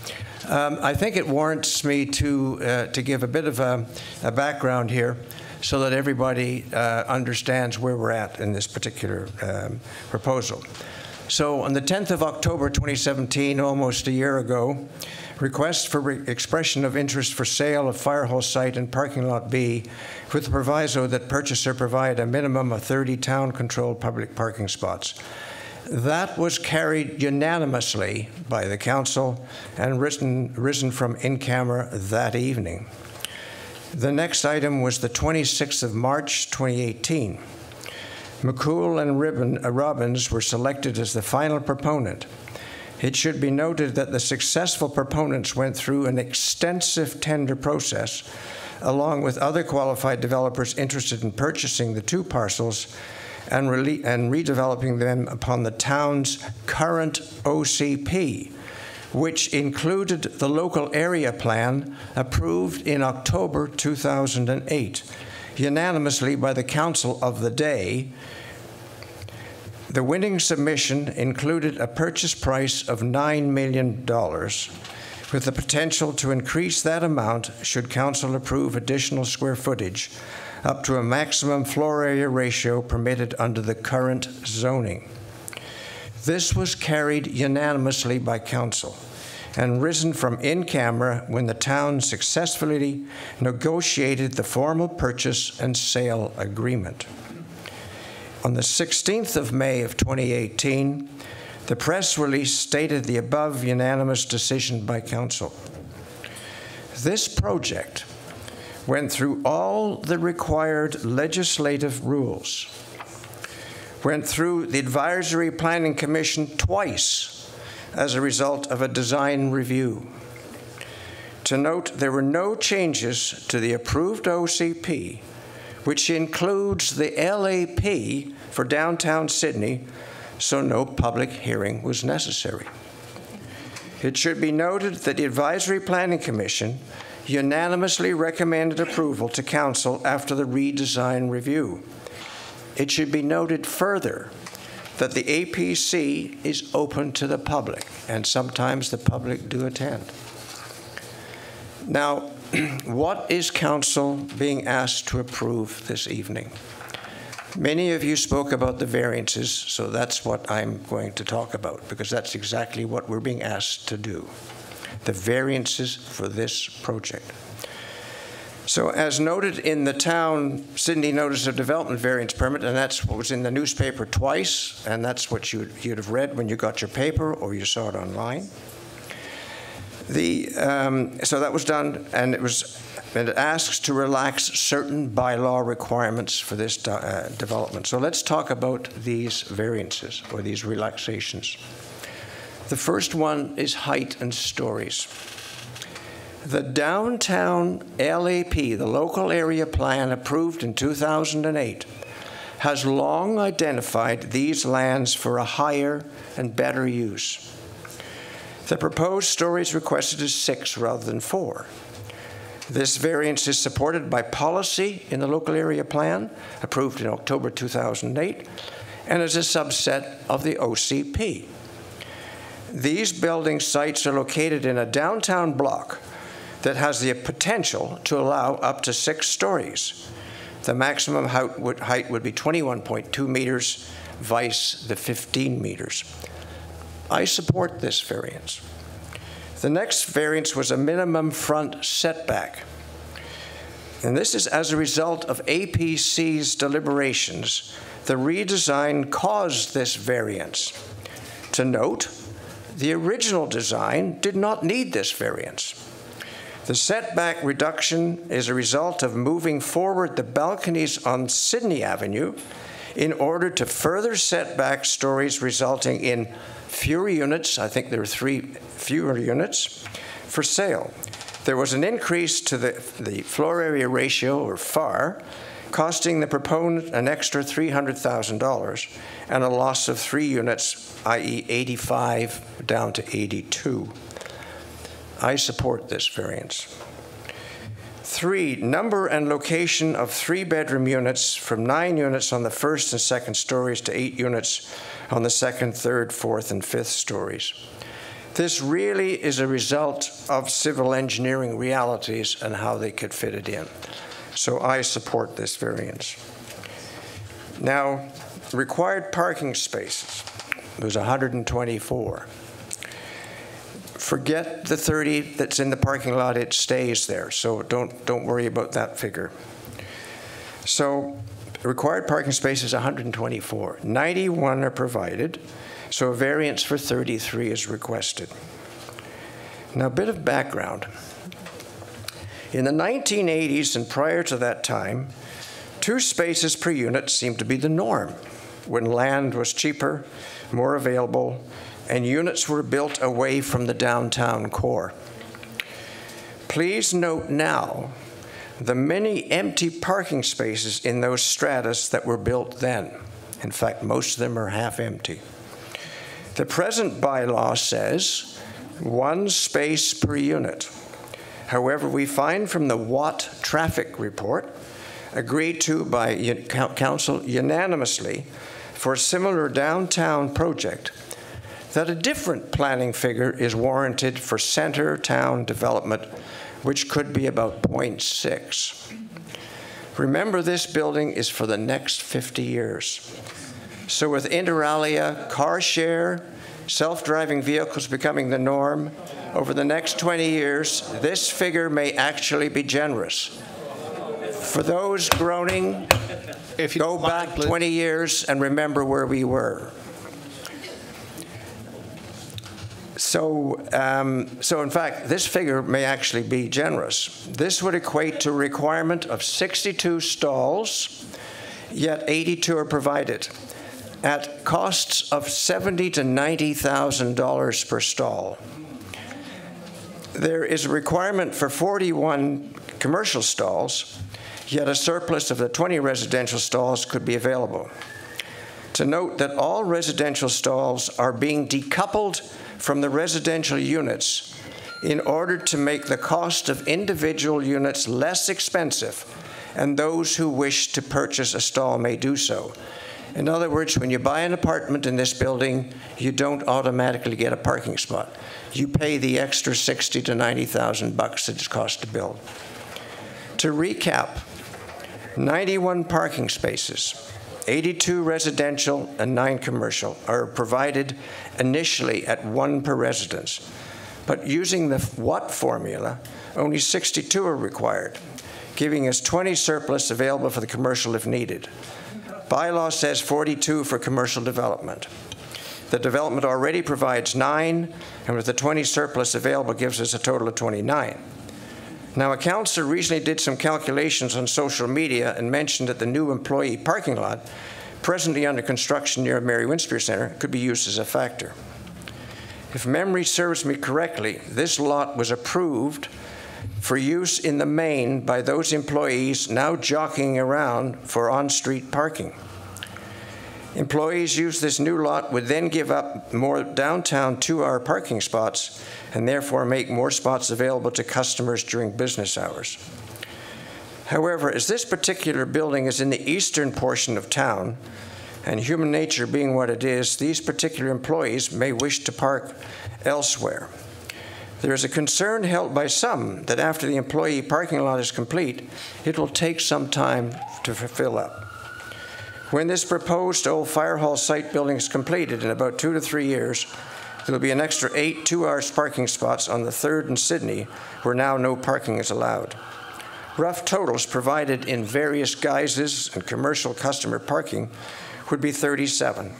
I think it warrants me to give a bit of a background here so that everybody understands where we're at in this particular proposal. So on the 10th of October 2017, almost a year ago, requests for expression of interest for sale of fire hall site and parking lot B with the proviso that purchaser provide a minimum of 30 town-controlled public parking spots. That was carried unanimously by the council and risen from in camera that evening. The next item was the 26th of March 2018. McCool and Robbins were selected as the final proponent. It should be noted that the successful proponents went through an extensive tender process, along with other qualified developers interested in purchasing the two parcels and redeveloping them upon the town's current OCP, which included the local area plan approved in October 2008, unanimously by the council of the day. The winning submission included a purchase price of $9 million, with the potential to increase that amount should council approve additional square footage up to a maximum floor area ratio permitted under the current zoning. This was carried unanimously by council and risen from in camera when the town successfully negotiated the formal purchase and sale agreement. On the 16th of May of 2018, the press release stated the above unanimous decision by council. This project went through all the required legislative rules, went through the Advisory Planning Commission twice as a result of a design review. To note, there were no changes to the approved OCP, which includes the LAP for downtown Sidney, so no public hearing was necessary. It should be noted that the Advisory Planning Commission unanimously recommended approval to council after the redesign review. It should be noted further that the APC is open to the public, and sometimes the public do attend. Now, what is council being asked to approve this evening? Many of you spoke about the variances, so that's what I'm going to talk about, because that's exactly what we're being asked to do, the variances for this project. So as noted in the town Sidney Notice of Development Variance Permit, and that's what was in the newspaper twice, and that's what you'd have read when you got your paper or you saw it online. So that was done, and it asks to relax certain bylaw requirements for this development. So let's talk about these variances or these relaxations. The first one is height and stories. The downtown LAP, the local area plan approved in 2008, has long identified these lands for a higher and better use. The proposed stories requested is 6 rather than 4. This variance is supported by policy in the local area plan, approved in October 2008, and is a subset of the OCP. These building sites are located in a downtown block that has the potential to allow up to 6 stories. The maximum height would be 21.2 meters, vice the 15 meters. I support this variance. The next variance was a minimum front setback. And this is as a result of APC's deliberations. The redesign caused this variance. To note, the original design did not need this variance. The setback reduction is a result of moving forward the balconies on Sidney Avenue in order to further set back stories, resulting in fewer units, I think there are 3 fewer units, for sale. There was an increase to the floor area ratio, or FAR, costing the proponent an extra $300,000 and a loss of 3 units, i.e. 85 down to 82. I support this variance. 3, number and location of 3-bedroom units from 9 units on the first and second stories to 8 units on the second, third, fourth, and fifth stories. This really is a result of civil engineering realities and how they could fit it in. So I support this variance. Now, required parking spaces, there's 124. Forget the 30 that's in the parking lot, it stays there, so don't worry about that figure. So required parking spaces 124. 91 are provided, so a variance for 33 is requested. Now, a bit of background. In the 1980s and prior to that time, 2 spaces per unit seemed to be the norm when land was cheaper, more available, and units were built away from the downtown core. Please note now the many empty parking spaces in those stratas that were built then. In fact, most of them are half empty. The present bylaw says 1 space per unit. However, we find from the Watt traffic report, agreed to by council unanimously for a similar downtown project, that a different planning figure is warranted for center town development, which could be about 0.6. Remember, this building is for the next 50 years. So with inter alia, car share, self-driving vehicles becoming the norm, over the next 20 years, this figure may actually be generous. For those groaning, go back 20 years and remember where we were. So in fact, this figure may actually be generous. This would equate to a requirement of 62 stalls, yet 82 are provided, at costs of $70,000 to $90,000 per stall. There is a requirement for 41 commercial stalls, yet a surplus of the 20 residential stalls could be available. To note that all residential stalls are being decoupled from the residential units in order to make the cost of individual units less expensive, and those who wish to purchase a stall may do so. In other words, when you buy an apartment in this building, you don't automatically get a parking spot. You pay the extra $60,000 to $90,000 that it costs to build. To recap, 91 parking spaces, 82 residential and 9 commercial, are provided initially at 1 per residence. But using the Watt formula, only 62 are required, giving us 20 surplus available for the commercial if needed. Bylaw says 42 for commercial development. The development already provides 9, and with the 20 surplus available gives us a total of 29. Now, a councillor recently did some calculations on social media and mentioned that the new employee parking lot, presently under construction near Mary Winspear Centre, could be used as a factor. If memory serves me correctly, this lot was approved for use in the main by those employees now jockeying around for on-street parking. Employees use this new lot would then give up more downtown 2-hour parking spots and therefore make more spots available to customers during business hours. However, as this particular building is in the eastern portion of town, and human nature being what it is, these particular employees may wish to park elsewhere. There is a concern held by some that after the employee parking lot is complete, it will take some time to fill up. When this proposed old fire hall site building is completed in about 2 to 3 years, there will be an extra 8 2-hour parking spots on the 3rd and Sidney, where now no parking is allowed. Rough totals provided in various guises and commercial customer parking would be 37.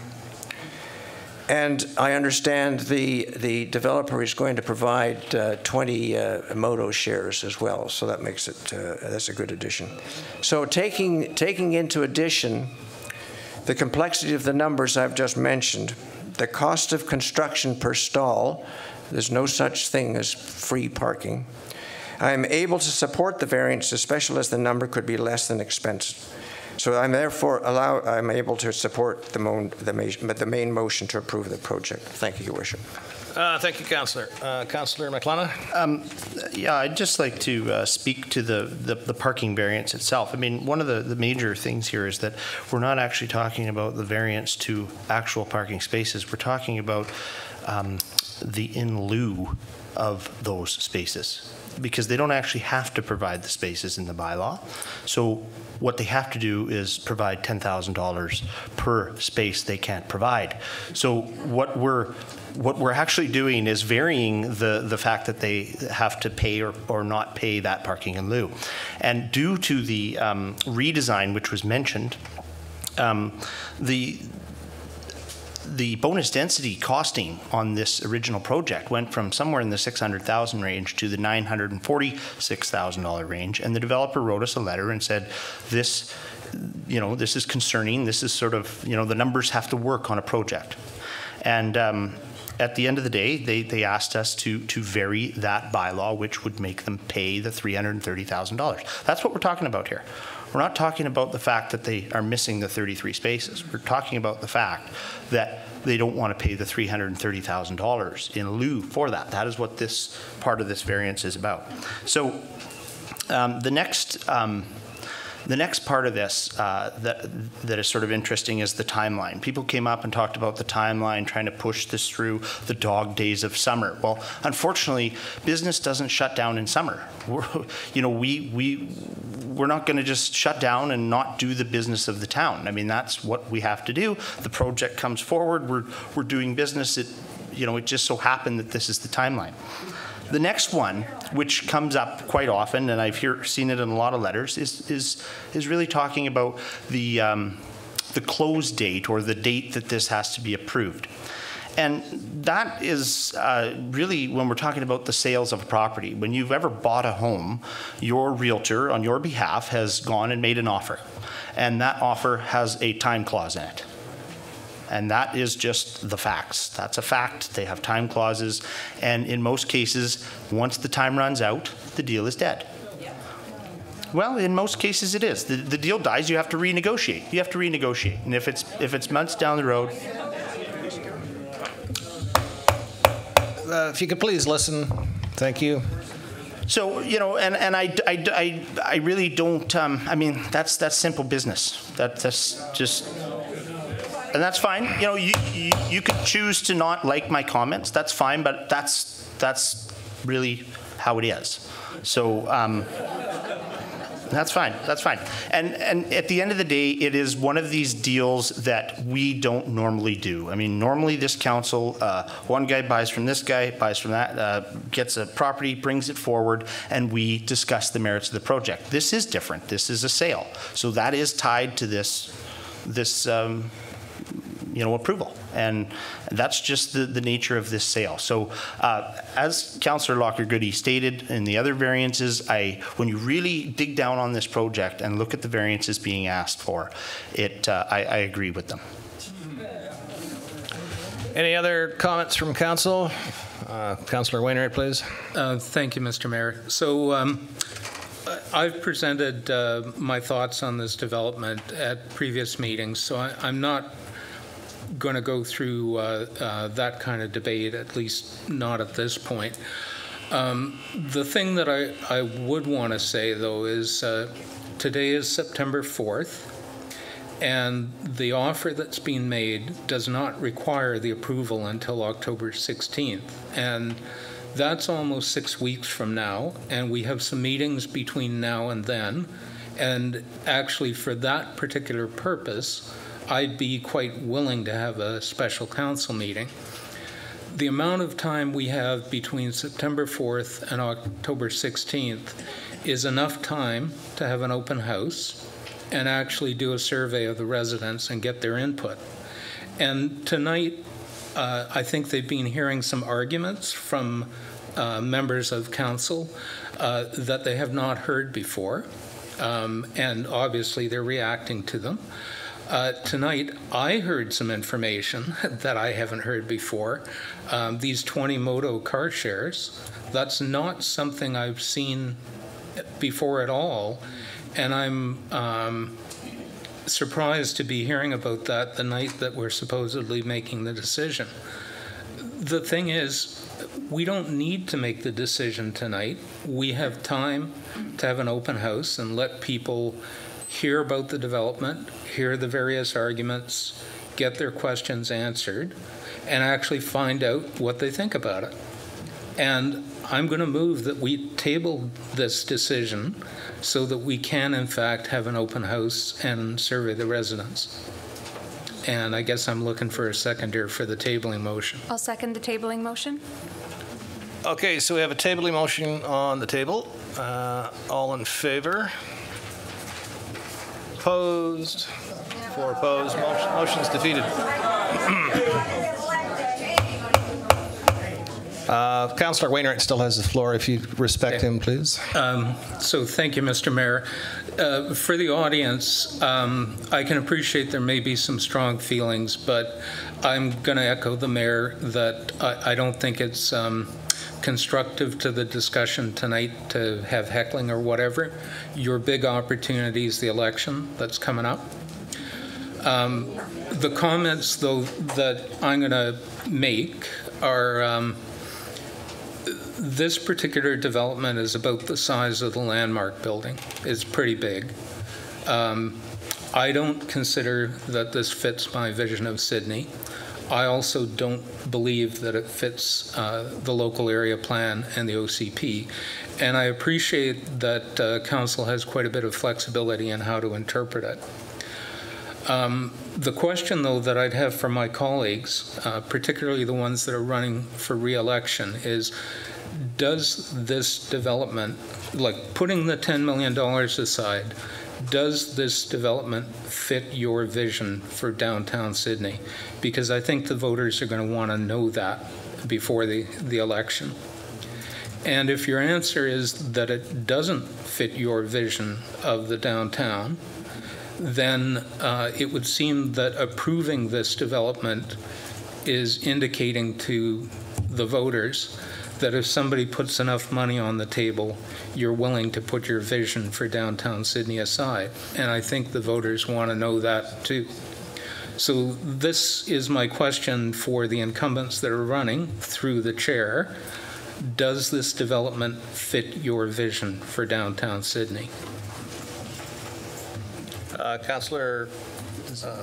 And I understand the developer is going to provide 20 moto shares as well, so that makes it, that's a good addition. So taking into addition the complexity of the numbers I've just mentioned, the cost of construction per stall, there's no such thing as free parking. I am able to support the variance, especially as the number could be less than expensive. So I'm therefore I'm able to support the main motion to approve the project. Thank you, Your Worship. Thank you, Councillor. Councillor McLennan? Yeah, I'd just like to speak to the parking variance itself. I mean, one of the major things here is that we're not actually talking about the variance to actual parking spaces. We're talking about the in lieu of those spaces, because they don't actually have to provide the spaces in the bylaw. So what they have to do is provide $10,000 per space they can't provide. So what we're actually doing is varying the fact that they have to pay or not pay that parking in lieu. And due to the redesign, which was mentioned, the bonus density costing on this original project went from somewhere in the $600,000 range to the $946,000 range, and the developer wrote us a letter and said, this is concerning. This is sort of, the numbers have to work on a project. And at the end of the day, they asked us to vary that bylaw, which would make them pay the $330,000. That's what we're talking about here. We're not talking about the fact that they are missing the 33 spaces. We're talking about the fact that they don't want to pay the $330,000 in lieu for that. That is what this part of this variance is about. So the next part of this that is sort of interesting is the timeline. People came up and talked about the timeline, trying to push this through the dog days of summer. Well, unfortunately, business doesn't shut down in summer. We're not going to just shut down and not do the business of the town. I mean, that's what we have to do. The project comes forward. We're doing business. It just so happened that this is the timeline. The next one, which comes up quite often, and I've seen it in a lot of letters, is really talking about the close date, or the date that this has to be approved. And that is really when we're talking about the sales of a property. When you've ever bought a home, your realtor on your behalf has gone and made an offer, and that offer has a time clause in it. And that is just the facts. That's a fact. They have time clauses. And in most cases, once the time runs out, the deal is dead. Well, in most cases it is. The deal dies, you have to renegotiate. You have to renegotiate. And if it's months down the road... if you could please listen. Thank you. So, and I really don't, I mean, that's simple business. That's just... And that's fine. You could choose to not like my comments. That's fine, but that's really how it is. So that's fine. That's fine. And at the end of the day, it is one of these deals that we don't normally do. I mean, normally this council, one guy buys from this guy, buys from that, gets a property, brings it forward, and we discuss the merits of the project. This is different. This is a sale. So that is tied to this approval. And that's just the nature of this sale. So as Councillor Locker-Goody stated in the other variances, when you really dig down on this project and look at the variances being asked for, I agree with them. Any other comments from council? Councillor Wainwright, please. Thank you, Mr. Mayor. So I've presented my thoughts on this development at previous meetings, so I'm not going to go through that kind of debate, at least not at this point. The thing that I would want to say, though, is today is September 4th, and the offer that's being made does not require the approval until October 16th. And that's almost 6 weeks from now, and we have some meetings between now and then. And actually, for that particular purpose, I'd be quite willing to have a special council meeting. The amount of time we have between September 4th and October 16th is enough time to have an open house and actually do a survey of the residents and get their input. And tonight, I think they've been hearing some arguments from members of council that they have not heard before, and obviously they're reacting to them. Tonight, I heard some information that I haven't heard before. These 20 moto car shares, that's not something I've seen before at all. And I'm surprised to be hearing about that the night that we're supposedly making the decision. The thing is, we don't need to make the decision tonight. We have time to have an open house and let people hear about the development, hear the various arguments, get their questions answered, and actually find out what they think about it. And I'm going to move that we table this decision so that we can, in fact, have an open house and survey the residents. And I guess I'm looking for a seconder for the tabling motion. I'll second the tabling motion. Okay, so we have a tabling motion on the table. All in favor? Opposed? 4 opposed. Motion's defeated. Councillor Wainwright still has the floor. If you respect him, please. So thank you, Mr. Mayor. For the audience, I can appreciate there may be some strong feelings, but I'm going to echo the mayor that I don't think it's constructive to the discussion tonight to have heckling or whatever. Your big opportunity is the election that's coming up. The comments, though, that I'm going to make are this particular development is about the size of the landmark building. It's pretty big. I don't consider that this fits my vision of Sidney. I also don't believe that it fits the local area plan and the OCP. And I appreciate that council has quite a bit of flexibility in how to interpret it. The question, though, that I'd have for my colleagues, particularly the ones that are running for re-election, is does this development, like putting the $10 million aside, does this development fit your vision for downtown Sidney? Because I think the voters are going to want to know that before the election. And if your answer is that it doesn't fit your vision of the downtown, then it would seem that approving this development is indicating to the voters that if somebody puts enough money on the table, you're willing to put your vision for downtown Sidney aside. And I think the voters want to know that too. So this is my question for the incumbents that are running through the chair. Does this development fit your vision for downtown Sidney? Councillor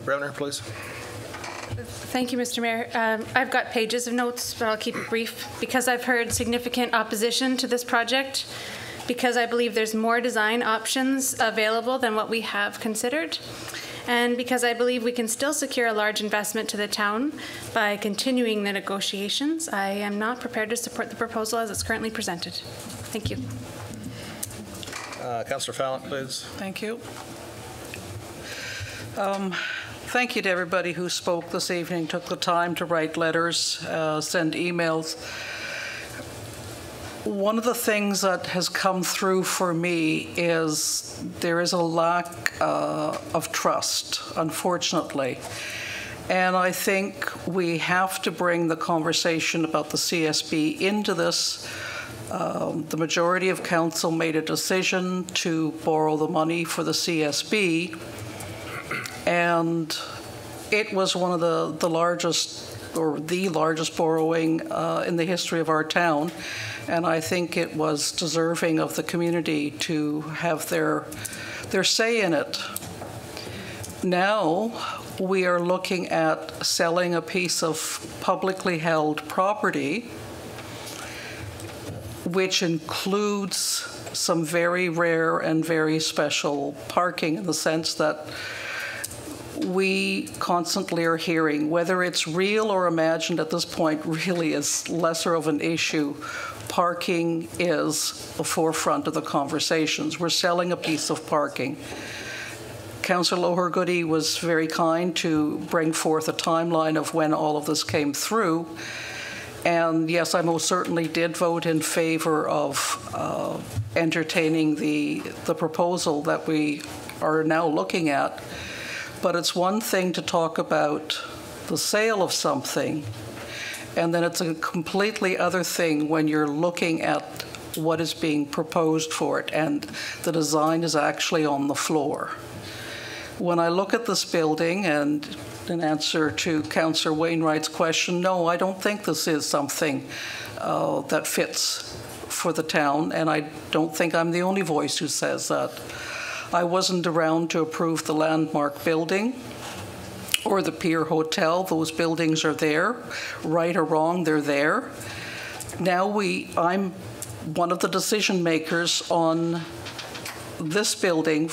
Browner, please. Thank you, Mr. Mayor. I've got pages of notes, but I'll keep it brief. Because I've heard significant opposition to this project, because I believe there's more design options available than what we have considered, and because I believe we can still secure a large investment to the town by continuing the negotiations, I am not prepared to support the proposal as it's currently presented. Thank you. Councillor Fallon, please. Thank you. Thank you to everybody who spoke this evening, took the time to write letters, send emails. One of the things that has come through for me is there is a lack of trust, unfortunately. And I think we have to bring the conversation about the CSB into this. The majority of council made a decision to borrow the money for the CSB. And it was one of the largest, or the largest borrowing in the history of our town. And I think it was deserving of the community to have their say in it. Now we are looking at selling a piece of publicly held property, which includes some very rare and very special parking, in the sense that we constantly are hearing, whether it's real or imagined at this point really is lesser of an issue. Parking is the forefront of the conversations. We're selling a piece of parking. Councillor O'Hergoody was very kind to bring forth a timeline of when all of this came through. And yes, I most certainly did vote in favor of entertaining the proposal that we are now looking at. But it's one thing to talk about the sale of something, and then it's a completely other thing when you're looking at what is being proposed for it and the design is actually on the floor. When I look at this building, and in answer to Councillor Wainwright's question, no, I don't think this is something that fits for the town, and I don't think I'm the only voice who says that. I wasn't around to approve the landmark building or the Pier Hotel. Those buildings are there. Right or wrong, they're there. Now I'm one of the decision makers on this building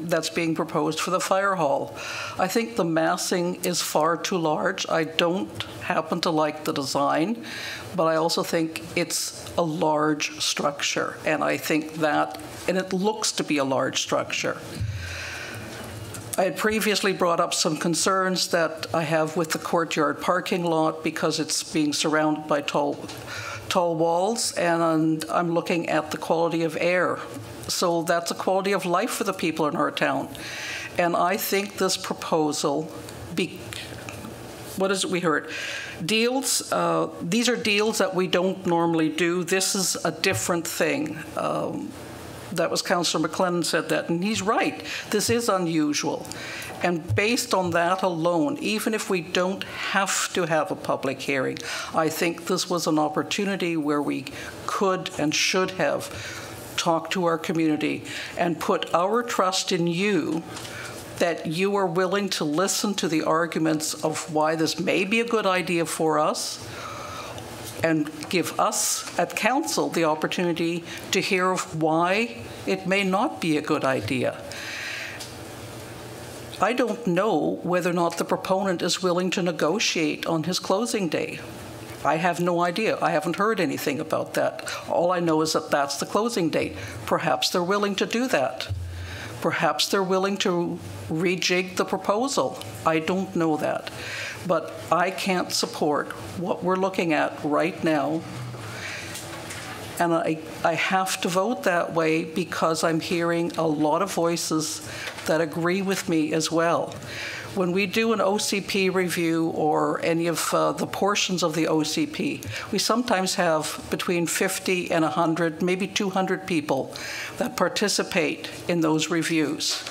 that's being proposed for the fire hall. I think the massing is far too large. I don't happen to like the design, but I also think it's a large structure, and I think that, and it looks to be a large structure. I had previously brought up some concerns that I have with the courtyard parking lot because it's being surrounded by tall walls, and I'm looking at the quality of air. So that's a quality of life for the people in our town. And I think this proposal, what is it we heard? Deals, these are deals that we don't normally do. This is a different thing. That was Councillor McLennan said that, and he's right. This is unusual. And based on that alone, even if we don't have to have a public hearing, I think this was an opportunity where we could and should have talked to our community and put our trust in you that you are willing to listen to the arguments of why this may be a good idea for us, and give us at council the opportunity to hear of why it may not be a good idea. I don't know whether or not the proponent is willing to negotiate on his closing day. I have no idea. I haven't heard anything about that. All I know is that that's the closing date. Perhaps they're willing to do that. Perhaps they're willing to rejig the proposal. I don't know that. But I can't support what we're looking at right now. And I have to vote that way because I'm hearing a lot of voices that agree with me as well. When we do an OCP review or any of the portions of the OCP, we sometimes have between 50 and 100, maybe 200 people that participate in those reviews.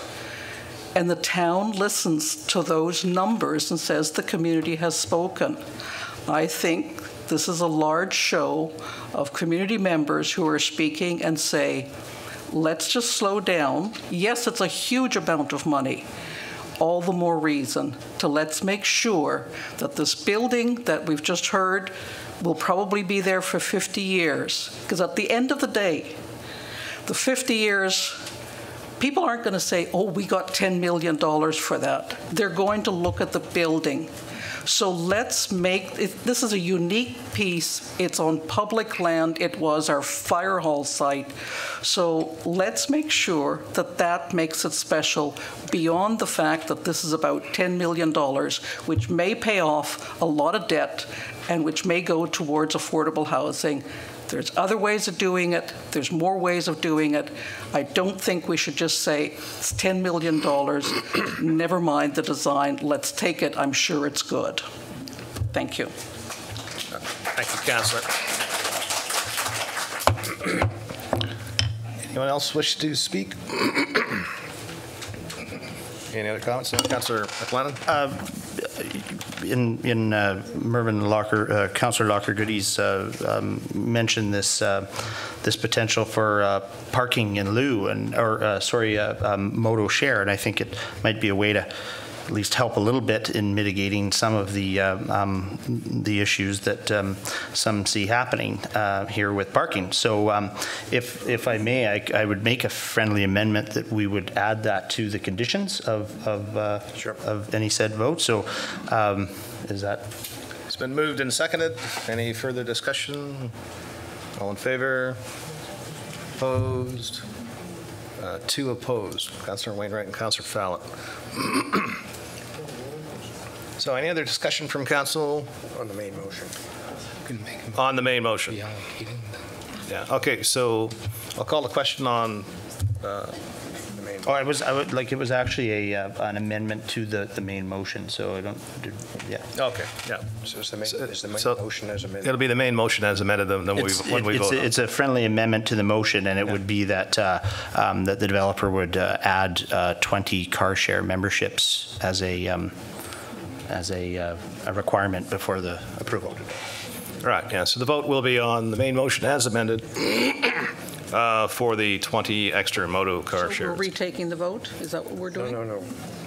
And the town listens to those numbers and says the community has spoken. I think this is a large show of community members who are speaking and say, let's just slow down. Yes, it's a huge amount of money. All the more reason to let's make sure that this building that we've just heard will probably be there for 50 years. Because at the end of the day, the 50 years, people aren't going to say, oh, we got $10 million for that. They're going to look at the building. So let's make it, this is a unique piece. It's on public land. It was our fire hall site. So let's make sure that that makes it special beyond the fact that this is about $10 million, which may pay off a lot of debt and which may go towards affordable housing. There's other ways of doing it. There's more ways of doing it. I don't think we should just say, it's $10 million, never mind the design, let's take it, I'm sure it's good. Thank you. Thank you, Councillor. Anyone else wish to speak? Any other comments? Councillor McLennan? In Mervyn Locker, Councillor Locker-Goody's mentioned this this potential for parking in lieu moto share, and I think it might be a way to at least help a little bit in mitigating some of the issues that some see happening here with parking. So if I may, I would make a friendly amendment that we would add that to the conditions of any said vote. So is that? It's been moved and seconded. Any further discussion? All in favor? Opposed? 2 opposed. Councillor Wainwright and Councillor Fallon. So any other discussion from council? On the main motion. On the main motion. Yeah, okay, so I'll call the question on the main Oh, it was actually an amendment to the main motion, so I don't, yeah. Okay, yeah. So is the main motion as amended? It'll be the main motion as amended when we vote. It's a friendly amendment to the motion, and it would be that that the developer would add 20 car share memberships as a requirement before the approval. Right, yeah, so the vote will be on the main motion as amended for the 20 extra moto car shares. We're retaking the vote? Is that what we're doing? No.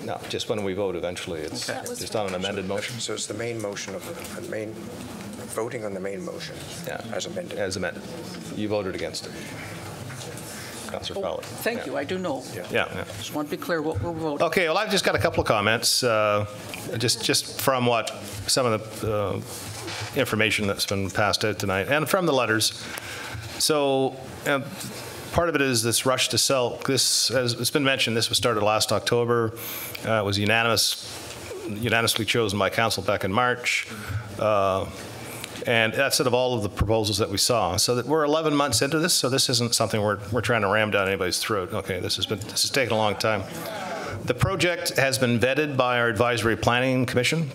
No, just when we vote eventually. It's just on an amended motion. So it's the main motion of the main, voting on the main motion as amended. As amended. You voted against it. Councillor Fowler. Thank you, I do know. Yeah. Just want to be clear what we're voting. Okay, well, I've just got a couple of comments, just from what some of the information that's been passed out tonight, and from the letters. So part of it is this rush to sell. This, as it's been mentioned, this was started last October. It was unanimously chosen by council back in March. And that's out of all of the proposals that we saw. So that we're 11 months into this, so this isn't something we're trying to ram down anybody's throat. Okay, this has taken a long time. The project has been vetted by our Advisory Planning Commission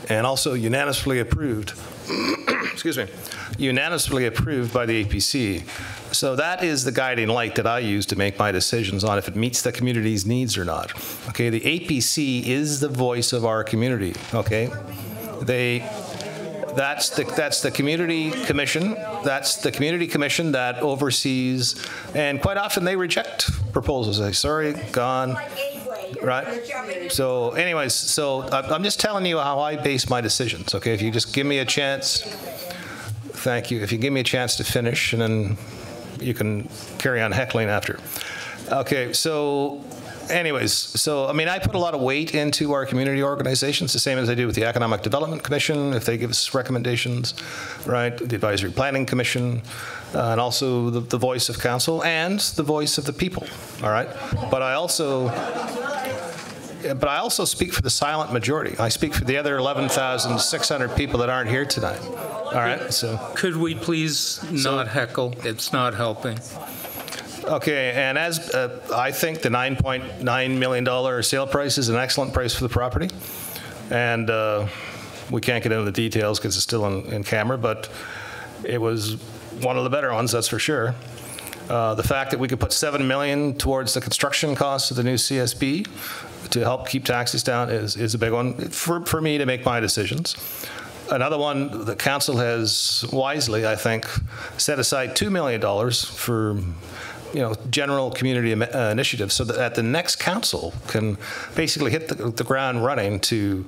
and also unanimously approved, excuse me, unanimously approved by the APC. So that is the guiding light that I use to make my decisions on if it meets the community's needs or not. Okay, the APC is the voice of our community, okay? That's the community commission. That's the community commission that oversees, and quite often they reject proposals. They say, sorry, gone, right? So anyways, so I'm just telling you how I base my decisions, okay? If you just give me a chance, thank you. If you give me a chance to finish, and then you can carry on heckling after. Okay, so anyways, so I mean, I put a lot of weight into our community organizations, the same as I do with the Economic Development Commission, if they give us recommendations, right? The Advisory Planning Commission, and also the voice of council and the voice of the people, all right? But I also speak for the silent majority. I speak for the other 11,600 people that aren't here tonight, all right? So could we please not heckle? It's not helping. Okay, and as I think the $9.9 million sale price is an excellent price for the property, and we can't get into the details because it's still in camera, but it was one of the better ones, that's for sure. The fact that we could put $7 million towards the construction costs of the new CSB to help keep taxes down is a big one for me to make my decisions. Another one, the council has wisely, I think, set aside $2 million for general community initiatives, so that the next council can basically hit the ground running to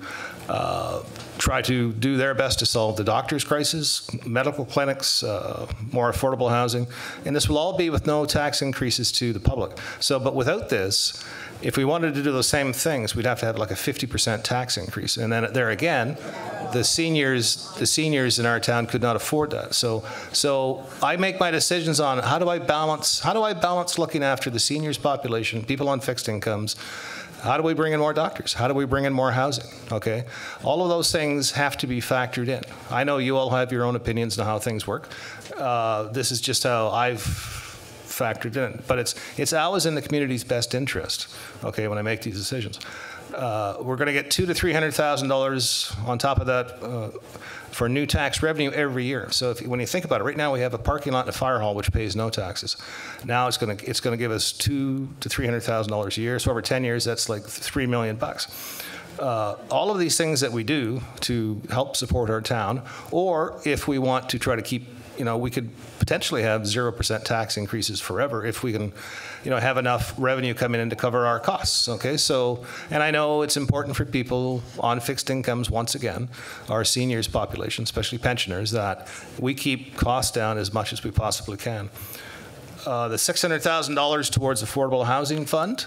try to do their best to solve the doctors' crisis, medical clinics, more affordable housing, and this will all be with no tax increases to the public. So, but without this, if we wanted to do those same things, we'd have to have like a 50% tax increase, and then there again, the seniors in our town could not afford that. So I make my decisions on how do I balance looking after the seniors population, people on fixed incomes. How do we bring in more doctors? How do we bring in more housing? Okay, all of those things have to be factored in. I know you all have your own opinions on how things work. This is just how I've factored in, but it's always in the community's best interest. Okay, when I make these decisions. We're going to get $200,000 to $300,000 on top of that for new tax revenue every year. So when you think about it, right now we have a parking lot and a fire hall which pays no taxes. Now it's going to give us $200,000 to $300,000 a year. So over 10 years, that's like $3 million. All of these things that we do to help support our town, or if we want to try to keep, we could potentially have 0% tax increases forever if we can, have enough revenue coming in to cover our costs. Okay, so, and I know it's important for people on fixed incomes, once again, our seniors population, especially pensioners, that we keep costs down as much as we possibly can. The $600,000 towards Affordable Housing Fund,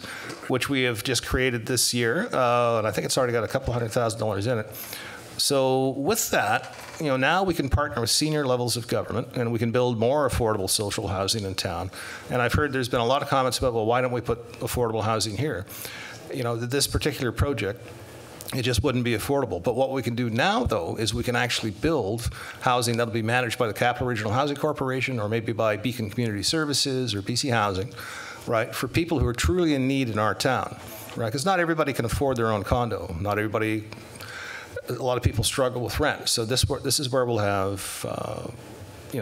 which we have just created this year, and I think it's already got a couple $100,000 in it. So with that, now we can partner with senior levels of government, and we can build more affordable social housing in town. And I've heard there's been a lot of comments about, well, why don't we put affordable housing here? This particular project, it just wouldn't be affordable. But what we can do now, though, is we can actually build housing that'll be managed by the Capital Regional Housing Corporation, or maybe by Beacon Community Services or BC Housing, right, for people who are truly in need in our town, right? Because not everybody can afford their own condo. Not everybody, a lot of people struggle with rent. So this is where we'll have,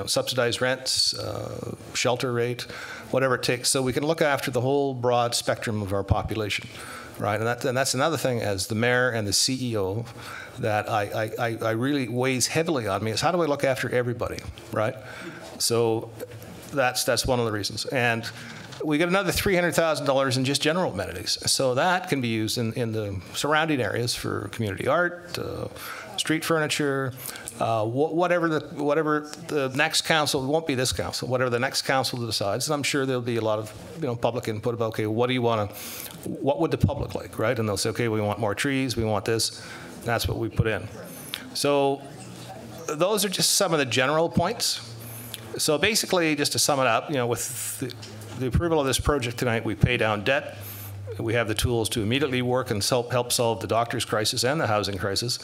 subsidized rents, shelter rate, whatever it takes, so we can look after the whole broad spectrum of our population, right? And that's another thing as the mayor and the CEO that I really weighs heavily on me is how do I look after everybody, right? So that's one of the reasons. And we get another $300,000 in just general amenities. So that can be used in the surrounding areas for community art, street furniture, whatever the next council, it won't be this council, whatever the next council decides. And I'm sure there'll be a lot of public input about, okay, what would the public like, right? And they'll say, okay, we want more trees, we want this. That's what we put in. So those are just some of the general points. So basically, just to sum it up, with the approval of this project tonight, we pay down debt. We have the tools to immediately work and help solve the doctors' crisis and the housing crisis.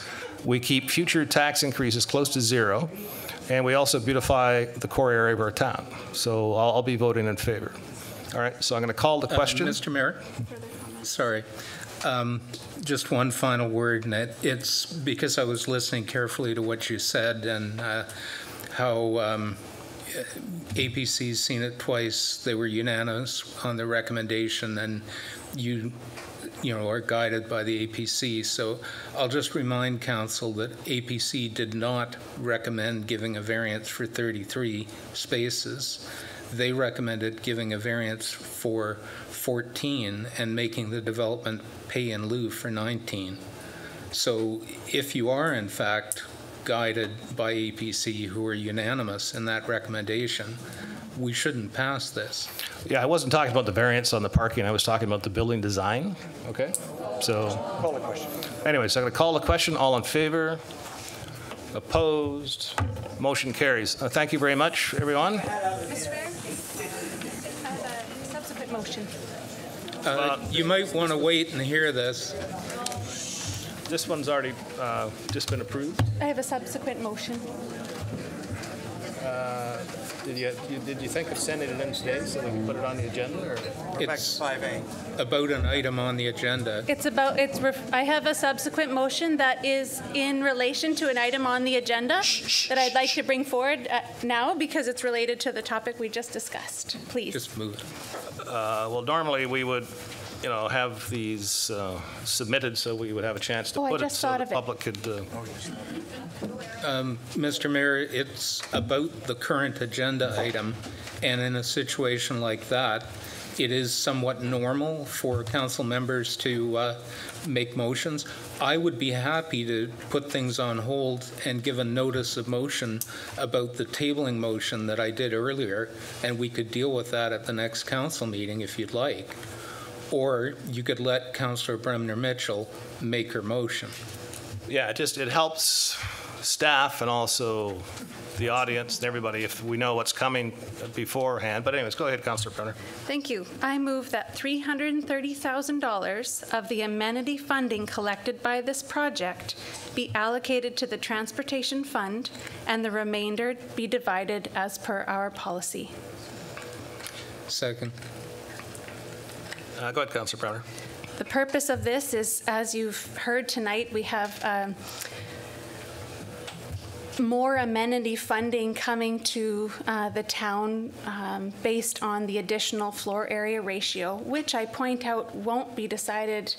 We keep future tax increases close to zero, and we also beautify the core area of our town. So I'll be voting in favor. All right, so I'm going to call the question. Mr. Mayor, sorry. Just one final word, and it's because I was listening carefully to what you said and how APC's seen it twice. They were unanimous on the recommendation, and you are guided by the APC. So I'll just remind council that APC did not recommend giving a variance for 33 spaces. They recommended giving a variance for 14 and making the development pay in lieu for 19. So if you are in fact guided by APC, who are unanimous in that recommendation, we shouldn't pass this. Yeah, I wasn't talking about the variance on the parking. I was talking about the building design. Okay. So call the question. Anyway, so I'm going to call the question. All in favor? Opposed? Motion carries. Thank you very much, everyone. Mr. Mayor, I have a subsequent motion. You might want to wait and hear this. This one's already just been approved. I have a subsequent motion. Did you think of sending it in today so we can put it on the agenda? Or? It's 5A. About an item on the agenda. I have a subsequent motion that is in relation to an item on the agenda that I'd like to bring forward now because it's related to the topic we just discussed. Please. Just move it. Well, normally we would have these submitted so we would have a chance to put it so the public could. Mr. Mayor, it's about the current agenda item, and in a situation like that, it is somewhat normal for council members to make motions. I would be happy to put things on hold and give a notice of motion about the tabling motion that I did earlier, and we could deal with that at the next council meeting if you'd like. Or you could let Councillor Bremner-Mitchell make her motion. Yeah, it helps staff and also the audience and everybody if we know what's coming beforehand. But anyways, go ahead, Councillor Brunner. Thank you. I move that $330,000 of the amenity funding collected by this project be allocated to the Transportation Fund and the remainder be divided as per our policy. Second. Go ahead, Councillor Browner. The purpose of this is, as you've heard tonight, we have more amenity funding coming to the town based on the additional floor area ratio, which I point out won't be decided.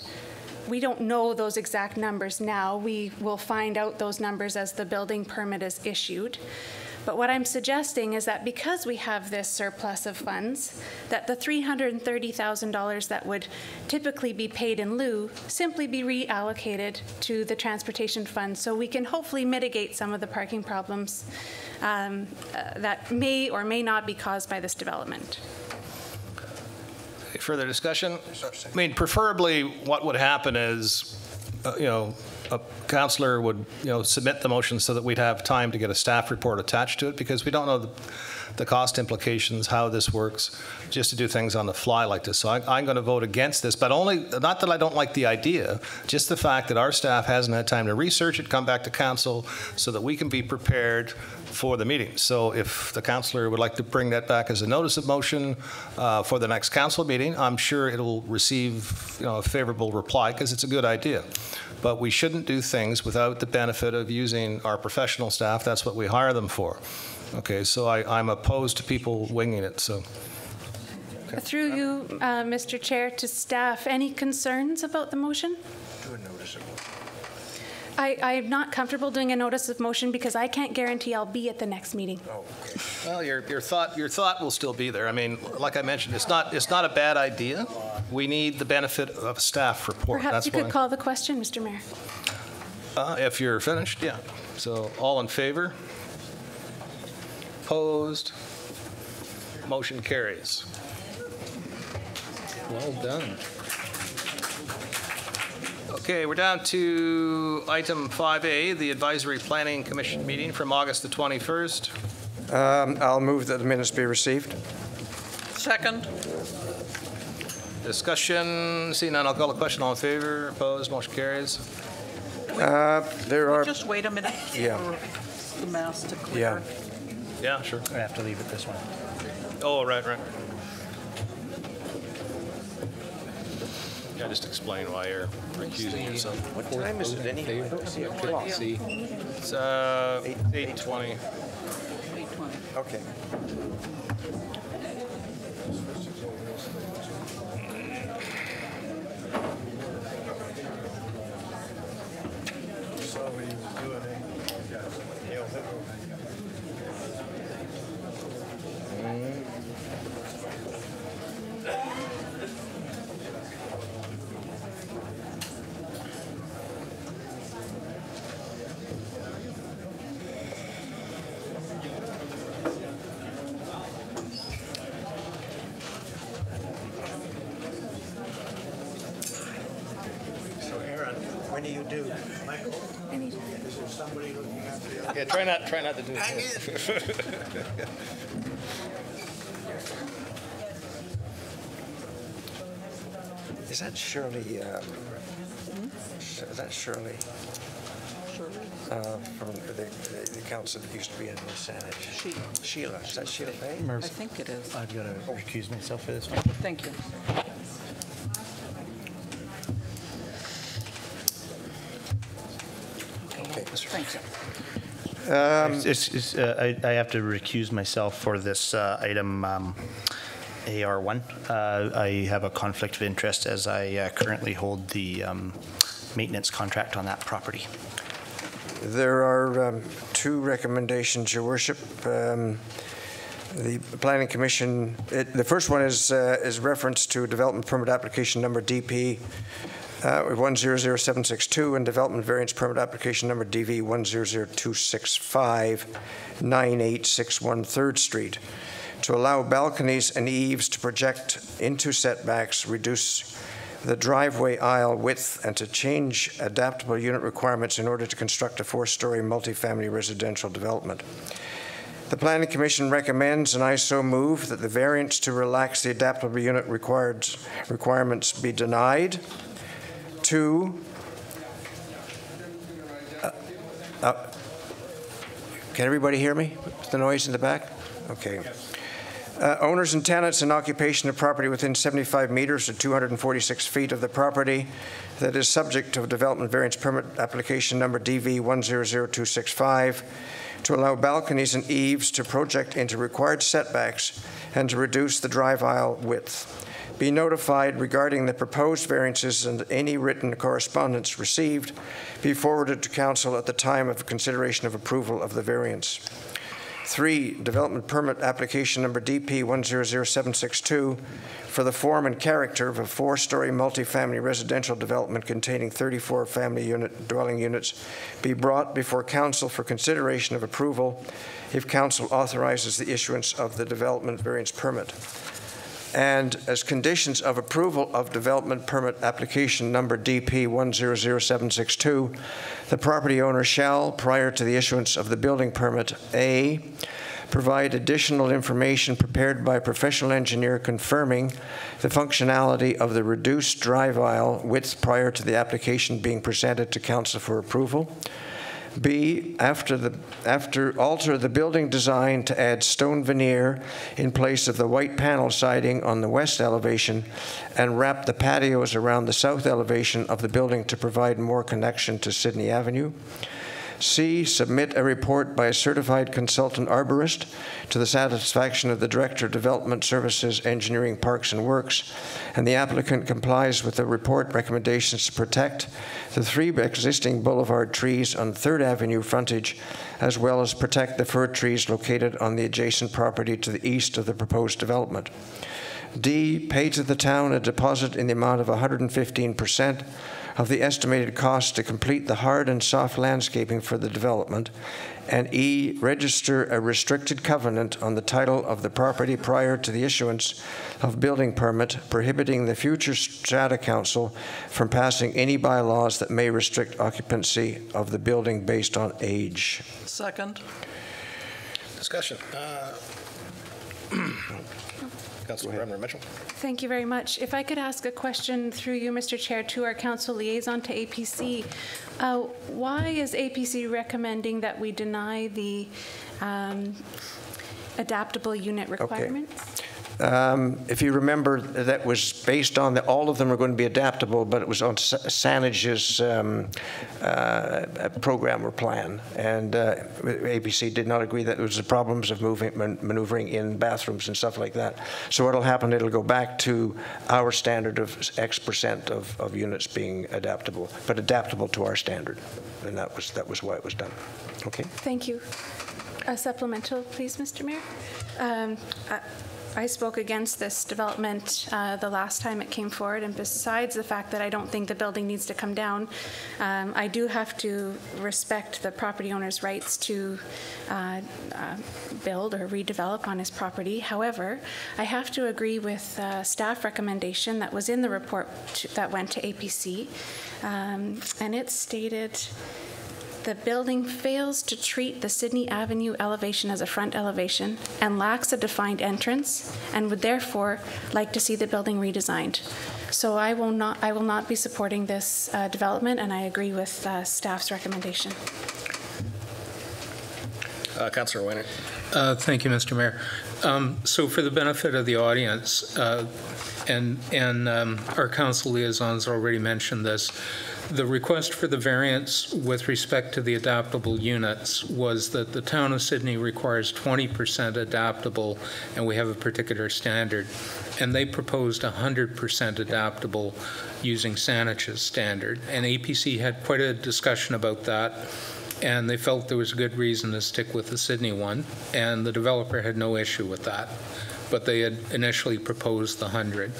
We don't know those exact numbers now. We will find out those numbers as the building permit is issued. But what I'm suggesting is that because we have this surplus of funds, that the $330,000 that would typically be paid in lieu simply be reallocated to the transportation fund so we can hopefully mitigate some of the parking problems that may or may not be caused by this development. Further discussion? I mean, preferably what would happen is, a councillor would, submit the motion so that we'd have time to get a staff report attached to it, because we don't know the cost implications, how this works, just to do things on the fly like this. So I'm going to vote against this, but not that I don't like the idea, just the fact that our staff hasn't had time to research it, come back to council, so that we can be prepared for the meeting. So if the councillor would like to bring that back as a notice of motion for the next council meeting, I'm sure it'll receive a favorable reply, because it's a good idea. But we shouldn't do things without the benefit of using our professional staff. That's what we hire them for. Okay, so I'm opposed to people winging it. So. Okay. Through you, Mr. Chair, to staff, any concerns about the motion? Do a notice of motion. I'm not comfortable doing a notice of motion because I can't guarantee I'll be at the next meeting. Oh, okay. Well, your thought will still be there. I mean, like I mentioned, it's not a bad idea. We need the benefit of a staff report. Perhaps you could call the question, Mr. Mayor. If you're finished, yeah. So all in favor? Opposed? Motion carries. Well done. Okay, we're down to item 5A, the Advisory Planning Commission meeting from August the 21st. I'll move that the minutes be received. Second. Discussion. Seeing none, I'll call the question. All in favor? Opposed? Motion carries. Just wait a minute for the mass to clear. Yeah, sure. I have to leave it this one. Oh, right. Yeah, just explain why you're recusing yourself. What time is it anyway? It's 8:20. 8:20. Okay. When do you do? Michael? Is there somebody looking after you? Yeah, try not to do it. Is that Shirley? Is that Shirley? From the council that used to be in the Senate. Sheila. Is that Sheila Bay? I think it is. I've got to recuse myself for this one. Thank you. Okay. Thanks. I have to recuse myself for this item AR1. I have a conflict of interest as I currently hold the maintenance contract on that property. There are two recommendations, Your Worship. The Planning Commission, the first one is reference to development permit application number DP 100762 and development variance permit application number DV 100265, 9861 3rd Street, to allow balconies and eaves to project into setbacks, reduce the driveway aisle width, and to change adaptable unit requirements in order to construct a 4-story multifamily residential development. The Planning Commission recommends, and I so move, that the variance to relax the adaptable unit requirements be denied. 2, can everybody hear me? The noise in the back? Okay. Owners and tenants in occupation of property within 75 meters or 246 feet of the property that is subject to a development variance permit application number DV 100265 to allow balconies and eaves to project into required setbacks and to reduce the drive aisle width. Be notified regarding the proposed variances, and any written correspondence received be forwarded to Council at the time of consideration of approval of the variance. 3, development permit application number DP 100762 for the form and character of a 4-story multifamily residential development containing 34 family dwelling units be brought before Council for consideration of approval if Council authorizes the issuance of the development variance permit. And as conditions of approval of development permit application number DP 100762, the property owner shall, prior to the issuance of the building permit, A, provide additional information prepared by a professional engineer confirming the functionality of the reduced drive aisle width prior to the application being presented to council for approval. B, alter the building design to add stone veneer in place of the white panel siding on the west elevation and wrap the patios around the south elevation of the building to provide more connection to Sidney Avenue. C, submit a report by a certified consultant arborist to the satisfaction of the Director of Development Services, Engineering, Parks and Works, and the applicant complies with the report recommendations to protect the 3 existing boulevard trees on 3rd Avenue frontage, as well as protect the fir trees located on the adjacent property to the east of the proposed development. D, pay to the town a deposit in the amount of 115% of the estimated cost to complete the hard and soft landscaping for the development. And E, register a restricted covenant on the title of the property prior to the issuance of building permit, prohibiting the future strata council from passing any bylaws that may restrict occupancy of the building based on age. Second. Discussion. Councilor Mitchell. Thank you very much. If I could ask a question through you, Mr. Chair, to our council liaison to APC. Why is APC recommending that we deny the adaptable unit requirements? Okay. If you remember, that was based on all of them are going to be adaptable, but it was on Sanage's program or plan, and ABC did not agree that there was the problems of maneuvering in bathrooms and stuff like that. So what'll happen? It'll go back to our standard of X% of units being adaptable, but adaptable to our standard, and that was why it was done. Okay. Thank you. A supplemental, please, Mr. Mayor. I spoke against this development the last time it came forward, and besides the fact that I don't think the building needs to come down, I do have to respect the property owner's rights to build or redevelop on his property. However, I have to agree with staff recommendation that was in the report that went to APC, and it stated, the building fails to treat the Sidney Avenue elevation as a front elevation and lacks a defined entrance, and would therefore like to see the building redesigned. So I will not be supporting this development, and I agree with staff's recommendation. Councillor Weiner. Thank you, Mr. Mayor. So for the benefit of the audience, and our council liaisons already mentioned this, the request for the variance with respect to the adaptable units was that the town of Sidney requires 20% adaptable, and we have a particular standard. And they proposed 100% adaptable using Sanage's standard. And APC had quite a discussion about that, and they felt there was a good reason to stick with the Sidney one, and the developer had no issue with that. But they had initially proposed the 100.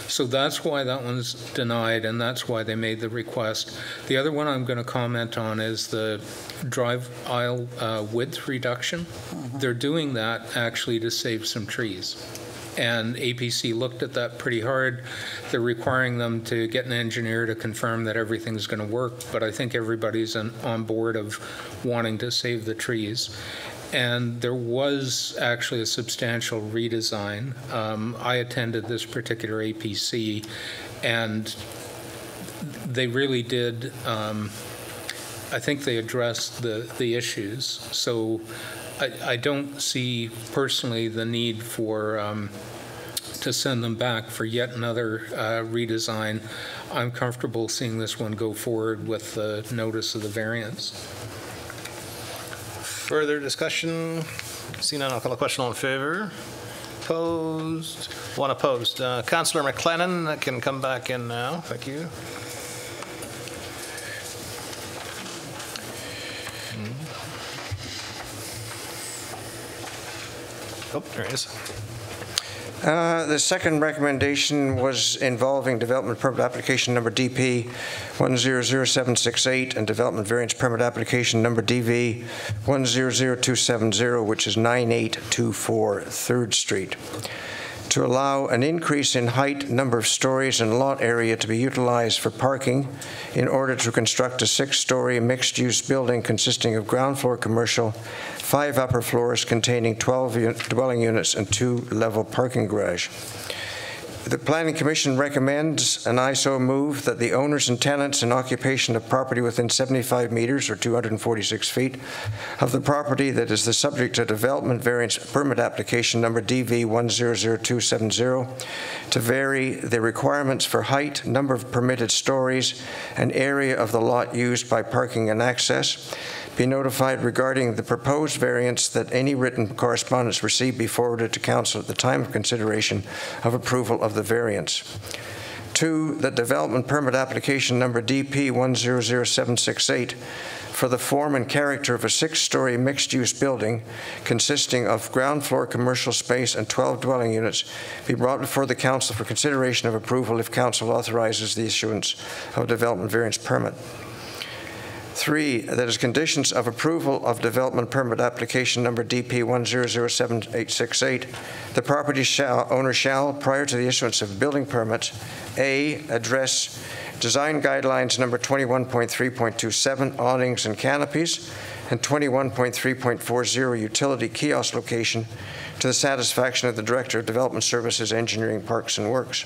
So that's why that one's denied, and that's why they made the request. The other one I'm going to comment on is the drive aisle width reduction. They're doing that actually to save some trees. And APC looked at that pretty hard. They're requiring them to get an engineer to confirm that everything's going to work, but I think everybody's on board of wanting to save the trees. And there was actually a substantial redesign. I attended this particular APC, and they really did, I think they addressed the issues. So I don't see personally the need for to send them back for yet another redesign. I'm comfortable seeing this one go forward with the notice of the variance. Further discussion? Seeing none, I'll call a question. All in favor? Opposed? One opposed. Councillor McLennan can come back in now. Thank you. Oh, there he is. The second recommendation was involving development permit application number DP 100768 and development variance permit application number DV 100270, which is 9824 3rd Street. to allow an increase in height, number of stories, and lot area to be utilized for parking in order to construct a 6-story mixed-use building consisting of ground floor commercial, 5 upper floors containing 12 dwelling units, and 2-level parking garage. The Planning Commission recommends, and I so move, that the owners and tenants in occupation of property within 75 meters or 246 feet of the property that is the subject of development variance permit application number DV 100270 to vary the requirements for height, number of permitted stories, and area of the lot used by parking and access, be notified regarding the proposed variance, that any written correspondence received be forwarded to Council at the time of consideration of approval of the variance. 2, that development permit application number DP 100768 for the form and character of a 6-story mixed-use building consisting of ground floor commercial space and 12 dwelling units be brought before the Council for consideration of approval if Council authorizes the issuance of a development variance permit. 3, that as conditions of approval of development permit application number DP 100768, the property owner shall, prior to the issuance of building permits, A, address design guidelines number 21.3.27, awnings and canopies, and 21.3.40, utility kiosk location, to the satisfaction of the Director of Development Services, Engineering, Parks and Works.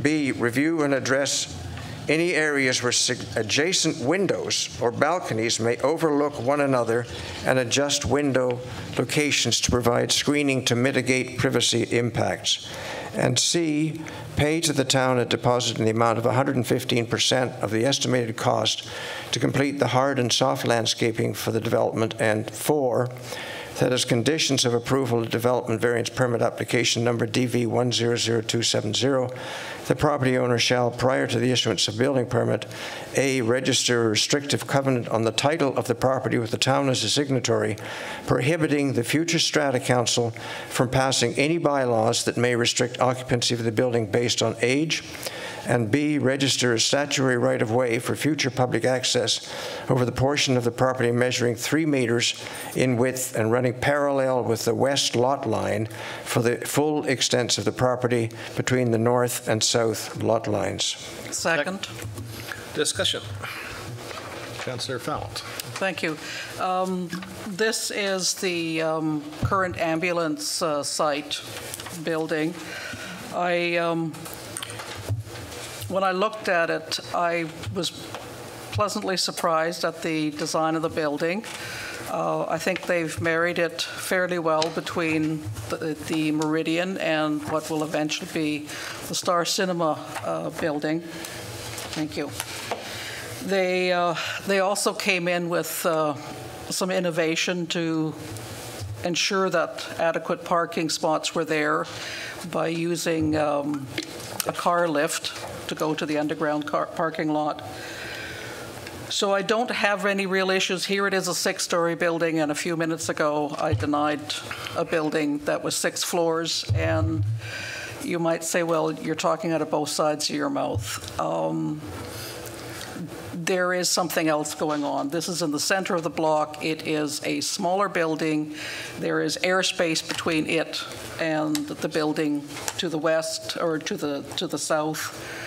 B, review and address any areas where adjacent windows or balconies may overlook one another and adjust window locations to provide screening to mitigate privacy impacts. And C, pay to the town a deposit in the amount of 115% of the estimated cost to complete the hard and soft landscaping for the development. And 4, that as conditions of approval of development variance permit application number DV 100270, the property owner shall, prior to the issuance of building permit, A, register a restrictive covenant on the title of the property with the town as a signatory, prohibiting the future strata council from passing any bylaws that may restrict occupancy of the building based on age, and B, register a statutory right-of-way for future public access over the portion of the property measuring 3 meters in width and running parallel with the west lot line for the full extent of the property between the north and south lot lines. Second. Discussion. Councillor Fount. Thank you. This is the current ambulance site building. When I looked at it, I was pleasantly surprised at the design of the building. I think they've married it fairly well between the Meridian and what will eventually be the Star Cinema building. Thank you. They also came in with some innovation to ensure that adequate parking spots were there by using a car lift to go to the underground parking lot. So I don't have any real issues. Here it is a 6-story building, and a few minutes ago I denied a building that was 6 floors, and you might say, well, you're talking out of both sides of your mouth. There is something else going on. This is in the center of the block. It is a smaller building. There is airspace between it and the building to the west or to the south.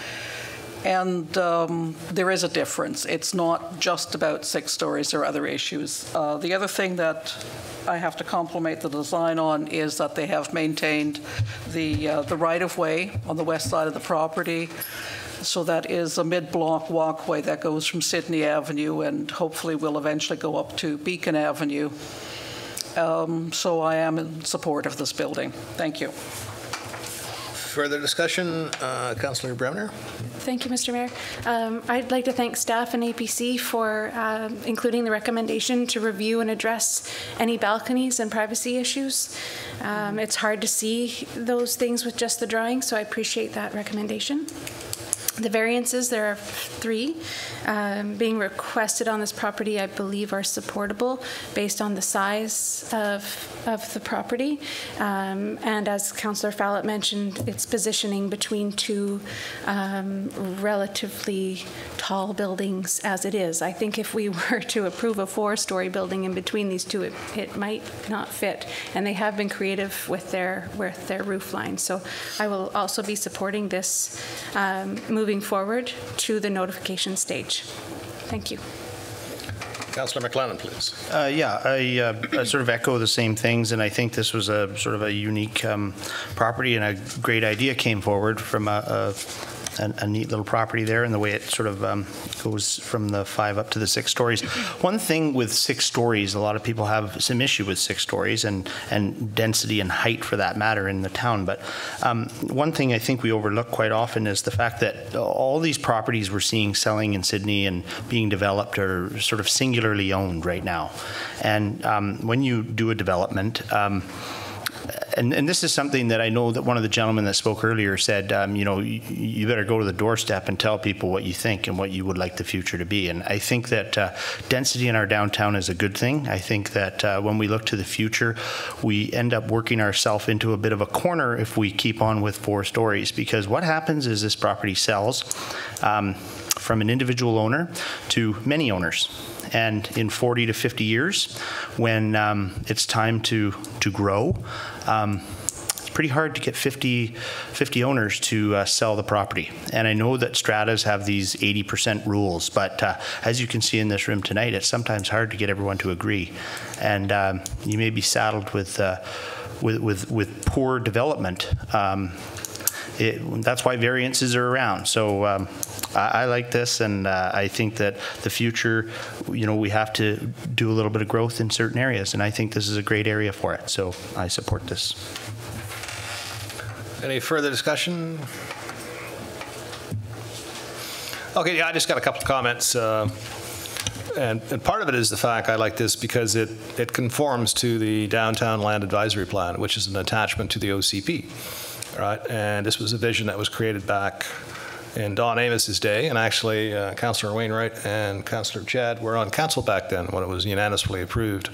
And there is a difference. It's not just about 6 stories. There are other issues. The other thing that I have to compliment the design on is that they have maintained the right-of-way on the west side of the property. So that is a mid-block walkway that goes from Sidney Avenue and hopefully will eventually go up to Beacon Avenue. So I am in support of this building. Thank you. Further discussion, Councillor Browner. Thank you, Mr. Mayor. I'd like to thank staff and APC for including the recommendation to review and address any balconies and privacy issues. It's hard to see those things with just the drawing, so I appreciate that recommendation. The variances, there are 3 being requested on this property, I believe are supportable based on the size of the property. And as Councillor Fallett mentioned, it's positioning between 2 relatively tall buildings as it is. I think if we were to approve a 4-story building in between these 2, it might not fit. And they have been creative with their roof line. So I will also be supporting this moving forward to the notification stage. Thank you. Councillor McLennan, please. I sort of echo the same things, and I think this was a sort of a unique property, and a great idea came forward from a neat little property there, and the way it sort of goes from the 5 up to the 6 stories. One thing with 6 stories, a lot of people have some issue with 6 stories and density and height for that matter in the town. But one thing I think we overlook quite often is the fact that all these properties we're seeing selling in Sydney and being developed are sort of singularly owned right now. And when you do a development, and this is something that I know that one of the gentlemen that spoke earlier said, you know, you better go to the doorstep and tell people what you think and what you would like the future to be. And I think that density in our downtown is a good thing. I think that when we look to the future, we end up working ourselves into a bit of a corner if we keep on with 4 stories. Because what happens is this property sells from an individual owner to many owners. And in 40 to 50 years, when it's time to grow, it's pretty hard to get 50 owners to sell the property. And I know that stratas have these 80% rules, but as you can see in this room tonight, it's sometimes hard to get everyone to agree. And you may be saddled with poor development. That's why variances are around. So I like this, and I think that the future, you know, we have to do a little bit of growth in certain areas, and I think this is a great area for it. So I support this. Any further discussion? Okay, yeah, I just got a couple of comments. And part of it is the fact I like this because it conforms to the Downtown Land Advisory Plan, which is an attachment to the OCP. Right, and this was a vision that was created back in Don Amos's day, and actually Councillor Wainwright and Councillor Chad were on council back then when it was unanimously approved.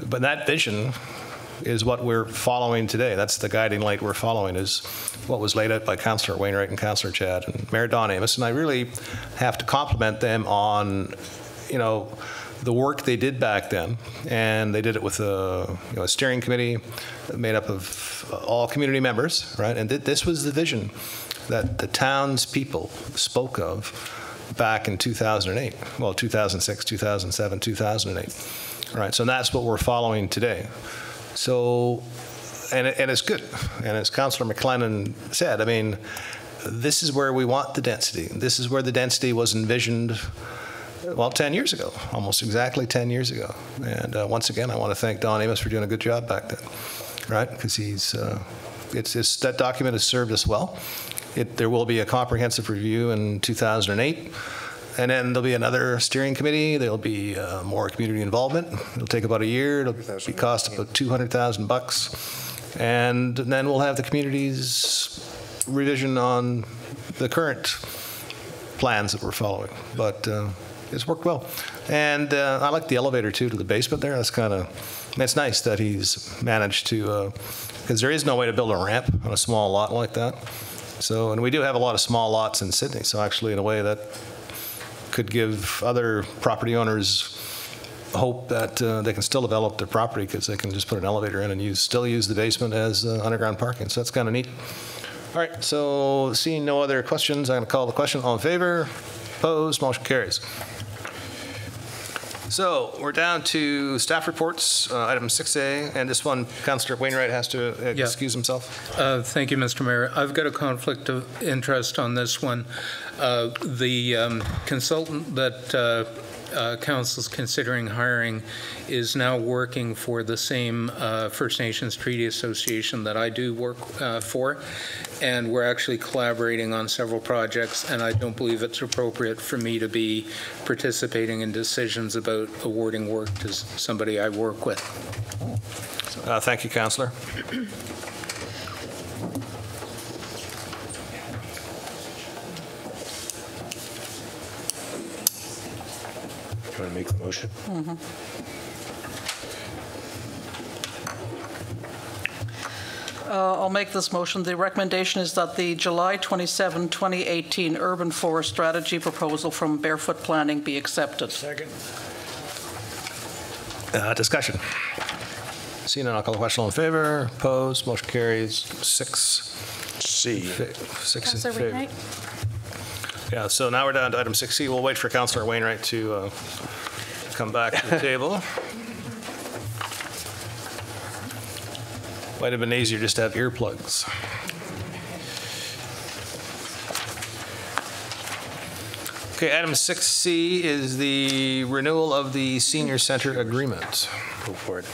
But that vision is what we're following today. That's the guiding light we're following, is what was laid out by Councillor Wainwright and Councillor Chad and Mayor Don Amos. And I really have to compliment them on, you know, the work they did back then, and they did it with a steering committee made up of all community members, right? And this was the vision that the town's people spoke of back in 2008, well, 2006, 2007, 2008, right? So that's what we're following today. So, and it's good. And as Councillor McLennan said, I mean, this is where we want the density. This is where the density was envisioned, well, 10 years ago, almost exactly 10 years ago. And once again, I want to thank Don Amos for doing a good job back then, right? Because that document has served us well. There will be a comprehensive review in 2008, and then there'll be another steering committee. There'll be more community involvement. It'll take about a year. It'll be cost about $200,000, and then we'll have the community's revision on the current plans that we're following. But it's worked well. And I like the elevator, too, to the basement there. That's kind of, it's nice that he's managed to, because there is no way to build a ramp on a small lot like that. So, and we do have a lot of small lots in Sydney. So actually, in a way, that could give other property owners hope that they can still develop their property because they can just put an elevator in and still use the basement as underground parking. So that's kind of neat. All right, so seeing no other questions, I'm going to call the question. All in favor? Opposed? Motion carries. So we're down to staff reports, item 6A, and this one, Councillor Wainwright has to excuse himself. Thank you, Mr. Mayor. I've got a conflict of interest on this one. The consultant that Council's considering hiring is now working for the same First Nations Treaty Association that I do work for, and we're actually collaborating on several projects, and I don't believe it's appropriate for me to be participating in decisions about awarding work to somebody I work with. Thank you, Councillor. make the motion? I'll make this motion. The recommendation is that the July 27, 2018 Urban Forest Strategy proposal from Barefoot Planning be accepted. Second. Discussion. Seeing none, I'll call the question. All in favor? Opposed? Motion carries. 6C. 6 in favor. Yeah, so now we're down to item 6C. We'll wait for Councillor Wainwright to come back to the table. Might have been easier just to have earplugs. Okay, item 6C is the renewal of the senior center agreement. Go for it.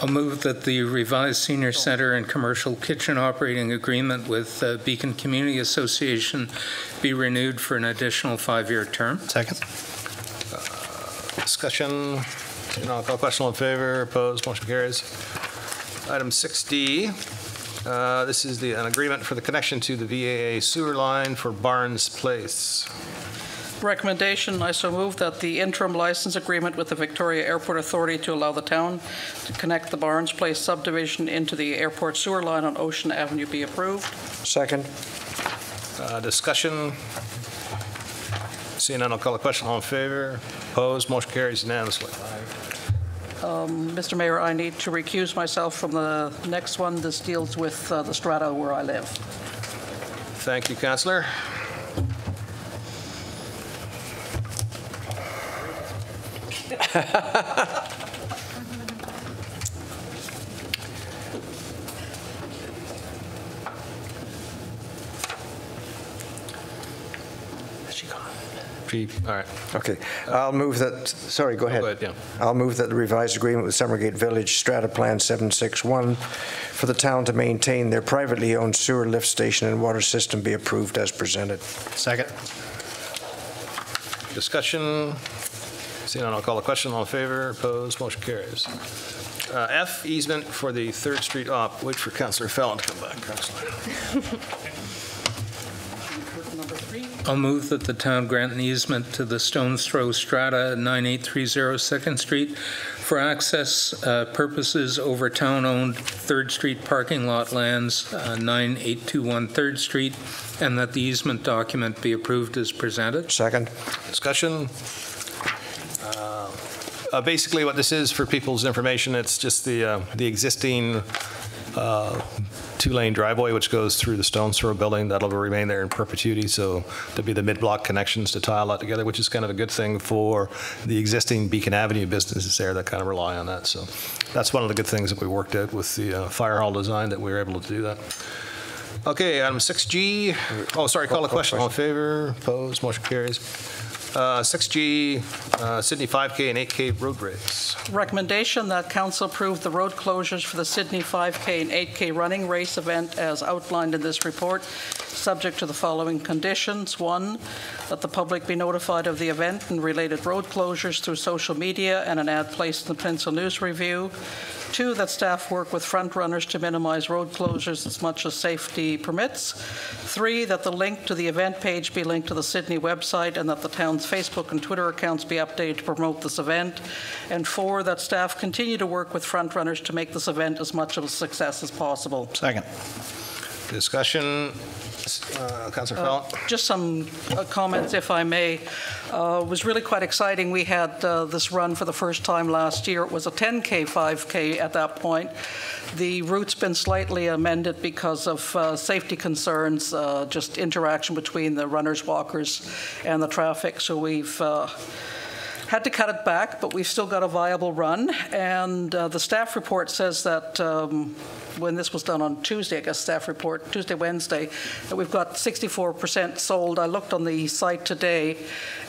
I'll move that the revised senior center and commercial kitchen operating agreement with Beacon Community Association be renewed for an additional 5-year term. Second. Discussion. I'll call question. All in favor? Opposed? Motion carries. Item 6D. This is an agreement for the connection to the VAA sewer line for Barnes Place. Recommendation, I so move that the interim license agreement with the Victoria Airport Authority to allow the town to connect the Barnes Place subdivision into the airport sewer line on Ocean Avenue be approved. Second. Discussion. Seeing none, I'll call the question. All in favor? Opposed? Motion carries unanimously. Mr. Mayor, I need to recuse myself from the next one. This deals with the strata where I live. Thank you, Councillor. All right. Okay. I'll move that, sorry, go ahead. Go ahead, yeah. I'll move that the revised agreement with Summergate Village Strata Plan 761 for the town to maintain their privately owned sewer lift station and water system be approved as presented. Second. Discussion. Seeing none, I'll call the question. All in favor? Opposed? Motion carries. F, easement for the 3rd Street op. Wait for Councillor Fallon to come back, Councillor. I'll move that the town grant an easement to the Stones Throw Strata at 9830 2nd Street for access purposes over town-owned 3rd Street parking lot lands, 9821 3rd Street, and that the easement document be approved as presented. Second. Discussion. Basically, what this is, for people's information, it's just the existing 2-lane driveway which goes through the Stones Throw building. That'll remain there in perpetuity, so there'll be the mid-block connections to tie all that together, which is kind of a good thing for the existing Beacon Avenue businesses there that kind of rely on that. So that's one of the good things that we worked out with the fire hall design, that we were able to do that. Okay, item 6G. Oh, sorry, call the question. All in favor? Opposed? Motion carries. 6G, Sidney 5K and 8K road race. Recommendation that council approve the road closures for the Sidney 5K and 8K running race event as outlined in this report, subject to the following conditions. 1, that the public be notified of the event and related road closures through social media and an ad placed in the Peninsula News Review. 2, that staff work with front runners to minimize road closures as much as safety permits. 3, that the link to the event page be linked to the Sidney website and that the town's Facebook and Twitter accounts be updated to promote this event. And 4, that staff continue to work with front runners to make this event as much of a success as possible. Second. Discussion. Councillor Fallon. Just some comments, if I may. It was really quite exciting. We had this run for the first time last year. It was a 10K, 5K at that point. The route's been slightly amended because of safety concerns, just interaction between the runners, walkers, and the traffic. So we've had to cut it back, but we've still got a viable run. And the staff report says that when this was done on Tuesday, I guess staff report, Tuesday, Wednesday, that we've got 64% sold. I looked on the site today,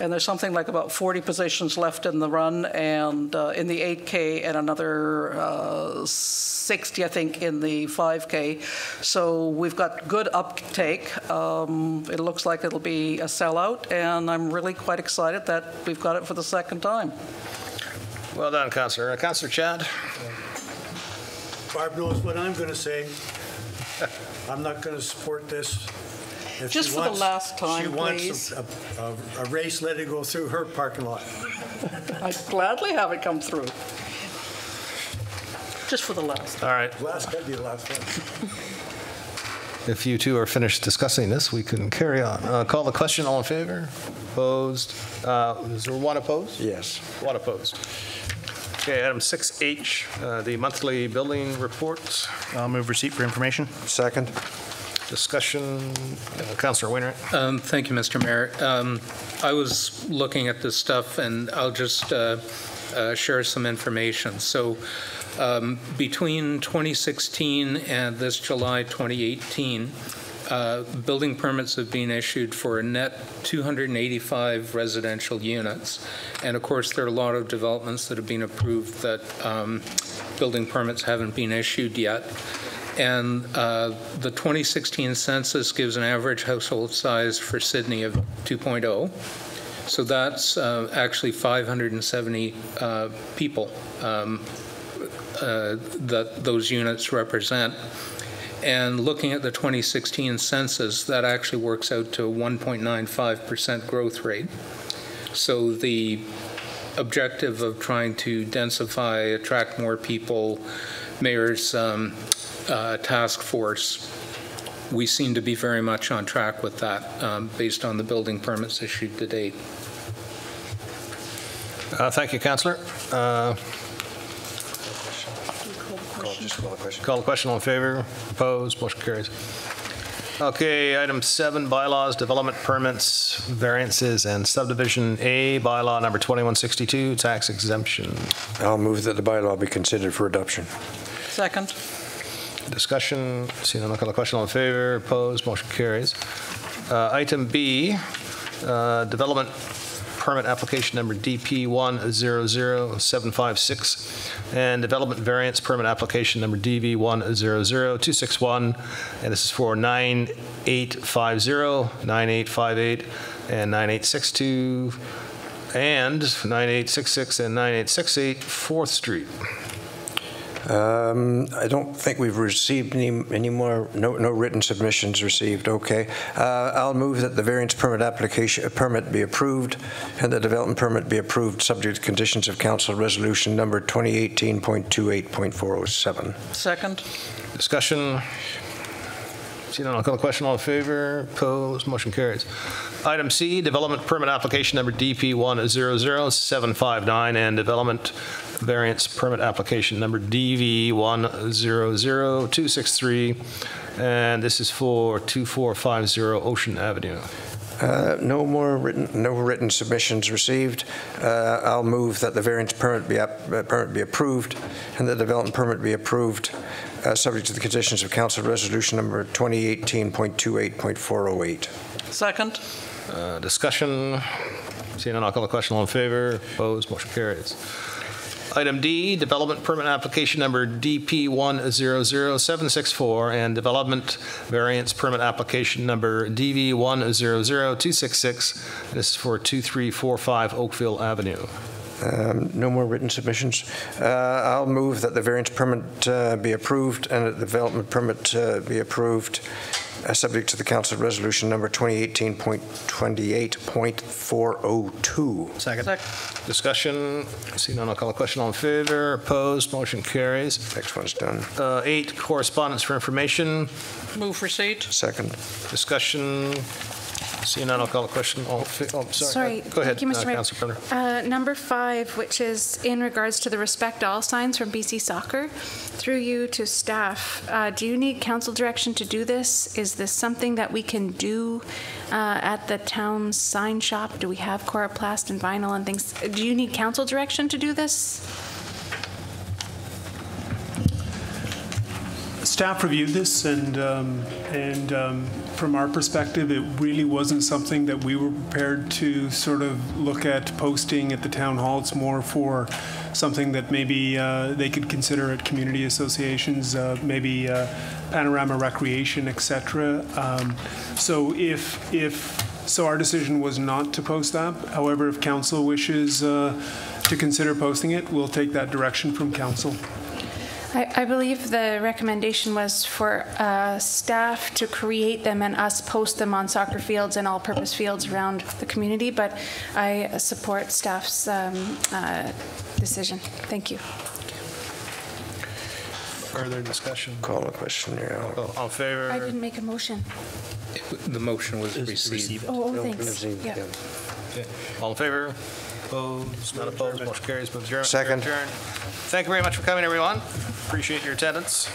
and there's something like about 40 positions left in the run, and in the 8K, and another 60, I think, in the 5K. So we've got good uptake. It looks like it'll be a sellout, and I'm really quite excited that we've got it for the second time. Well done, Councillor. Councillor Chad. Barb knows what I'm going to say. I'm not going to support this. If just for the last time, she wants a race, let it go through her parking lot. I'd gladly have it come through. Just for the last. All right. Last could be the last one. If you two are finished discussing this, we can carry on. Call the question. All in favor? Opposed? Is there one opposed? Yes. One opposed. Okay, item 6H, the monthly building reports. I'll move receipt for information. Second. Discussion. Councillor Wainwright. Thank you, Mr. Mayor. I was looking at this stuff, and I'll just share some information. So between 2016 and this July 2018, building permits have been issued for a net 285 residential units. And of course, there are a lot of developments that have been approved that building permits haven't been issued yet. And the 2016 census gives an average household size for Sidney of 2.0. So that's actually 570 people that those units represent. And looking at the 2016 census, that actually works out to a 1.95% growth rate. So the objective of trying to densify, attract more people, Mayor's task force, we seem to be very much on track with that based on the building permits issued to date. Thank you, Councillor. Call the question. All in favor? Opposed? Motion carries. Okay, item 7, bylaws, development permits, variances, and subdivision A, bylaw number 2162, tax exemption. I'll move that the bylaw be considered for adoption. Second. Discussion. Seeing none, I'll call the question. All in favor? Opposed? Motion carries. Item B, development permit application number DP100756 and development variance permit application number DV100261, and this is for 9850, 9858, and 9862, and 9866 and 9868 4th Street. I don't think we've received any more, no written submissions received. Okay. I'll move that the variance permit be approved and the development permit be approved subject to conditions of council resolution number 2018.28.407. Second. Discussion. Seeing none, I'll call the question. All in favor? Opposed? Motion carries. Item C, development permit application number DP100759 and development variance permit application number DV100263, and this is for 2450 Ocean Avenue. No written submissions received. I'll move that the variance permit be approved and the development permit be approved subject to the conditions of council resolution number 2018.28.408. Second. Discussion. Seeing none, I'll call the question. All in favor? Opposed? Motion carries. Item D, development permit application number DP100764 and development variance permit application number DV100266. This is for 2345 Oakville Avenue. No more written submissions. I'll move that the variance permit be approved and the development permit be approved subject to the council resolution number 2018.28.402. Second. Discussion. See none, I'll call the question. All in favor? Opposed? Motion carries. Next one's done. 8, correspondence for information. Move receipt. Second. Discussion. Seeing none, I'll call the question. Sorry. Go ahead, Thank you, Mr. Mayor. Councillor Brenner. Number 5, which is in regards to the Respect All signs from BC Soccer, through you to staff, do you need council direction to do this? Is this something that we can do at the town's sign shop? Do we have coroplast and vinyl and things? Do you need council direction to do this? Staff reviewed this, and from our perspective, it really wasn't something that we were prepared to sort of look at posting at the town hall. It's more for something that maybe they could consider at community associations, maybe Panorama Recreation, etc. So so our decision was not to post that. However, if council wishes to consider posting it, we'll take that direction from council. I believe the recommendation was for staff to create them and us post them on soccer fields and all-purpose fields around the community, but I support staff's decision. Thank you. Further discussion? Call the question, yeah. All in favor? I didn't make a motion. The motion was received. Oh, thanks. Yeah. Okay. All in favor? Opposed? Not opposed. Motion carries. Move adjourned. Second. Adjourned. Thank you very much for coming, everyone. Appreciate your attendance.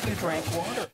You drank water.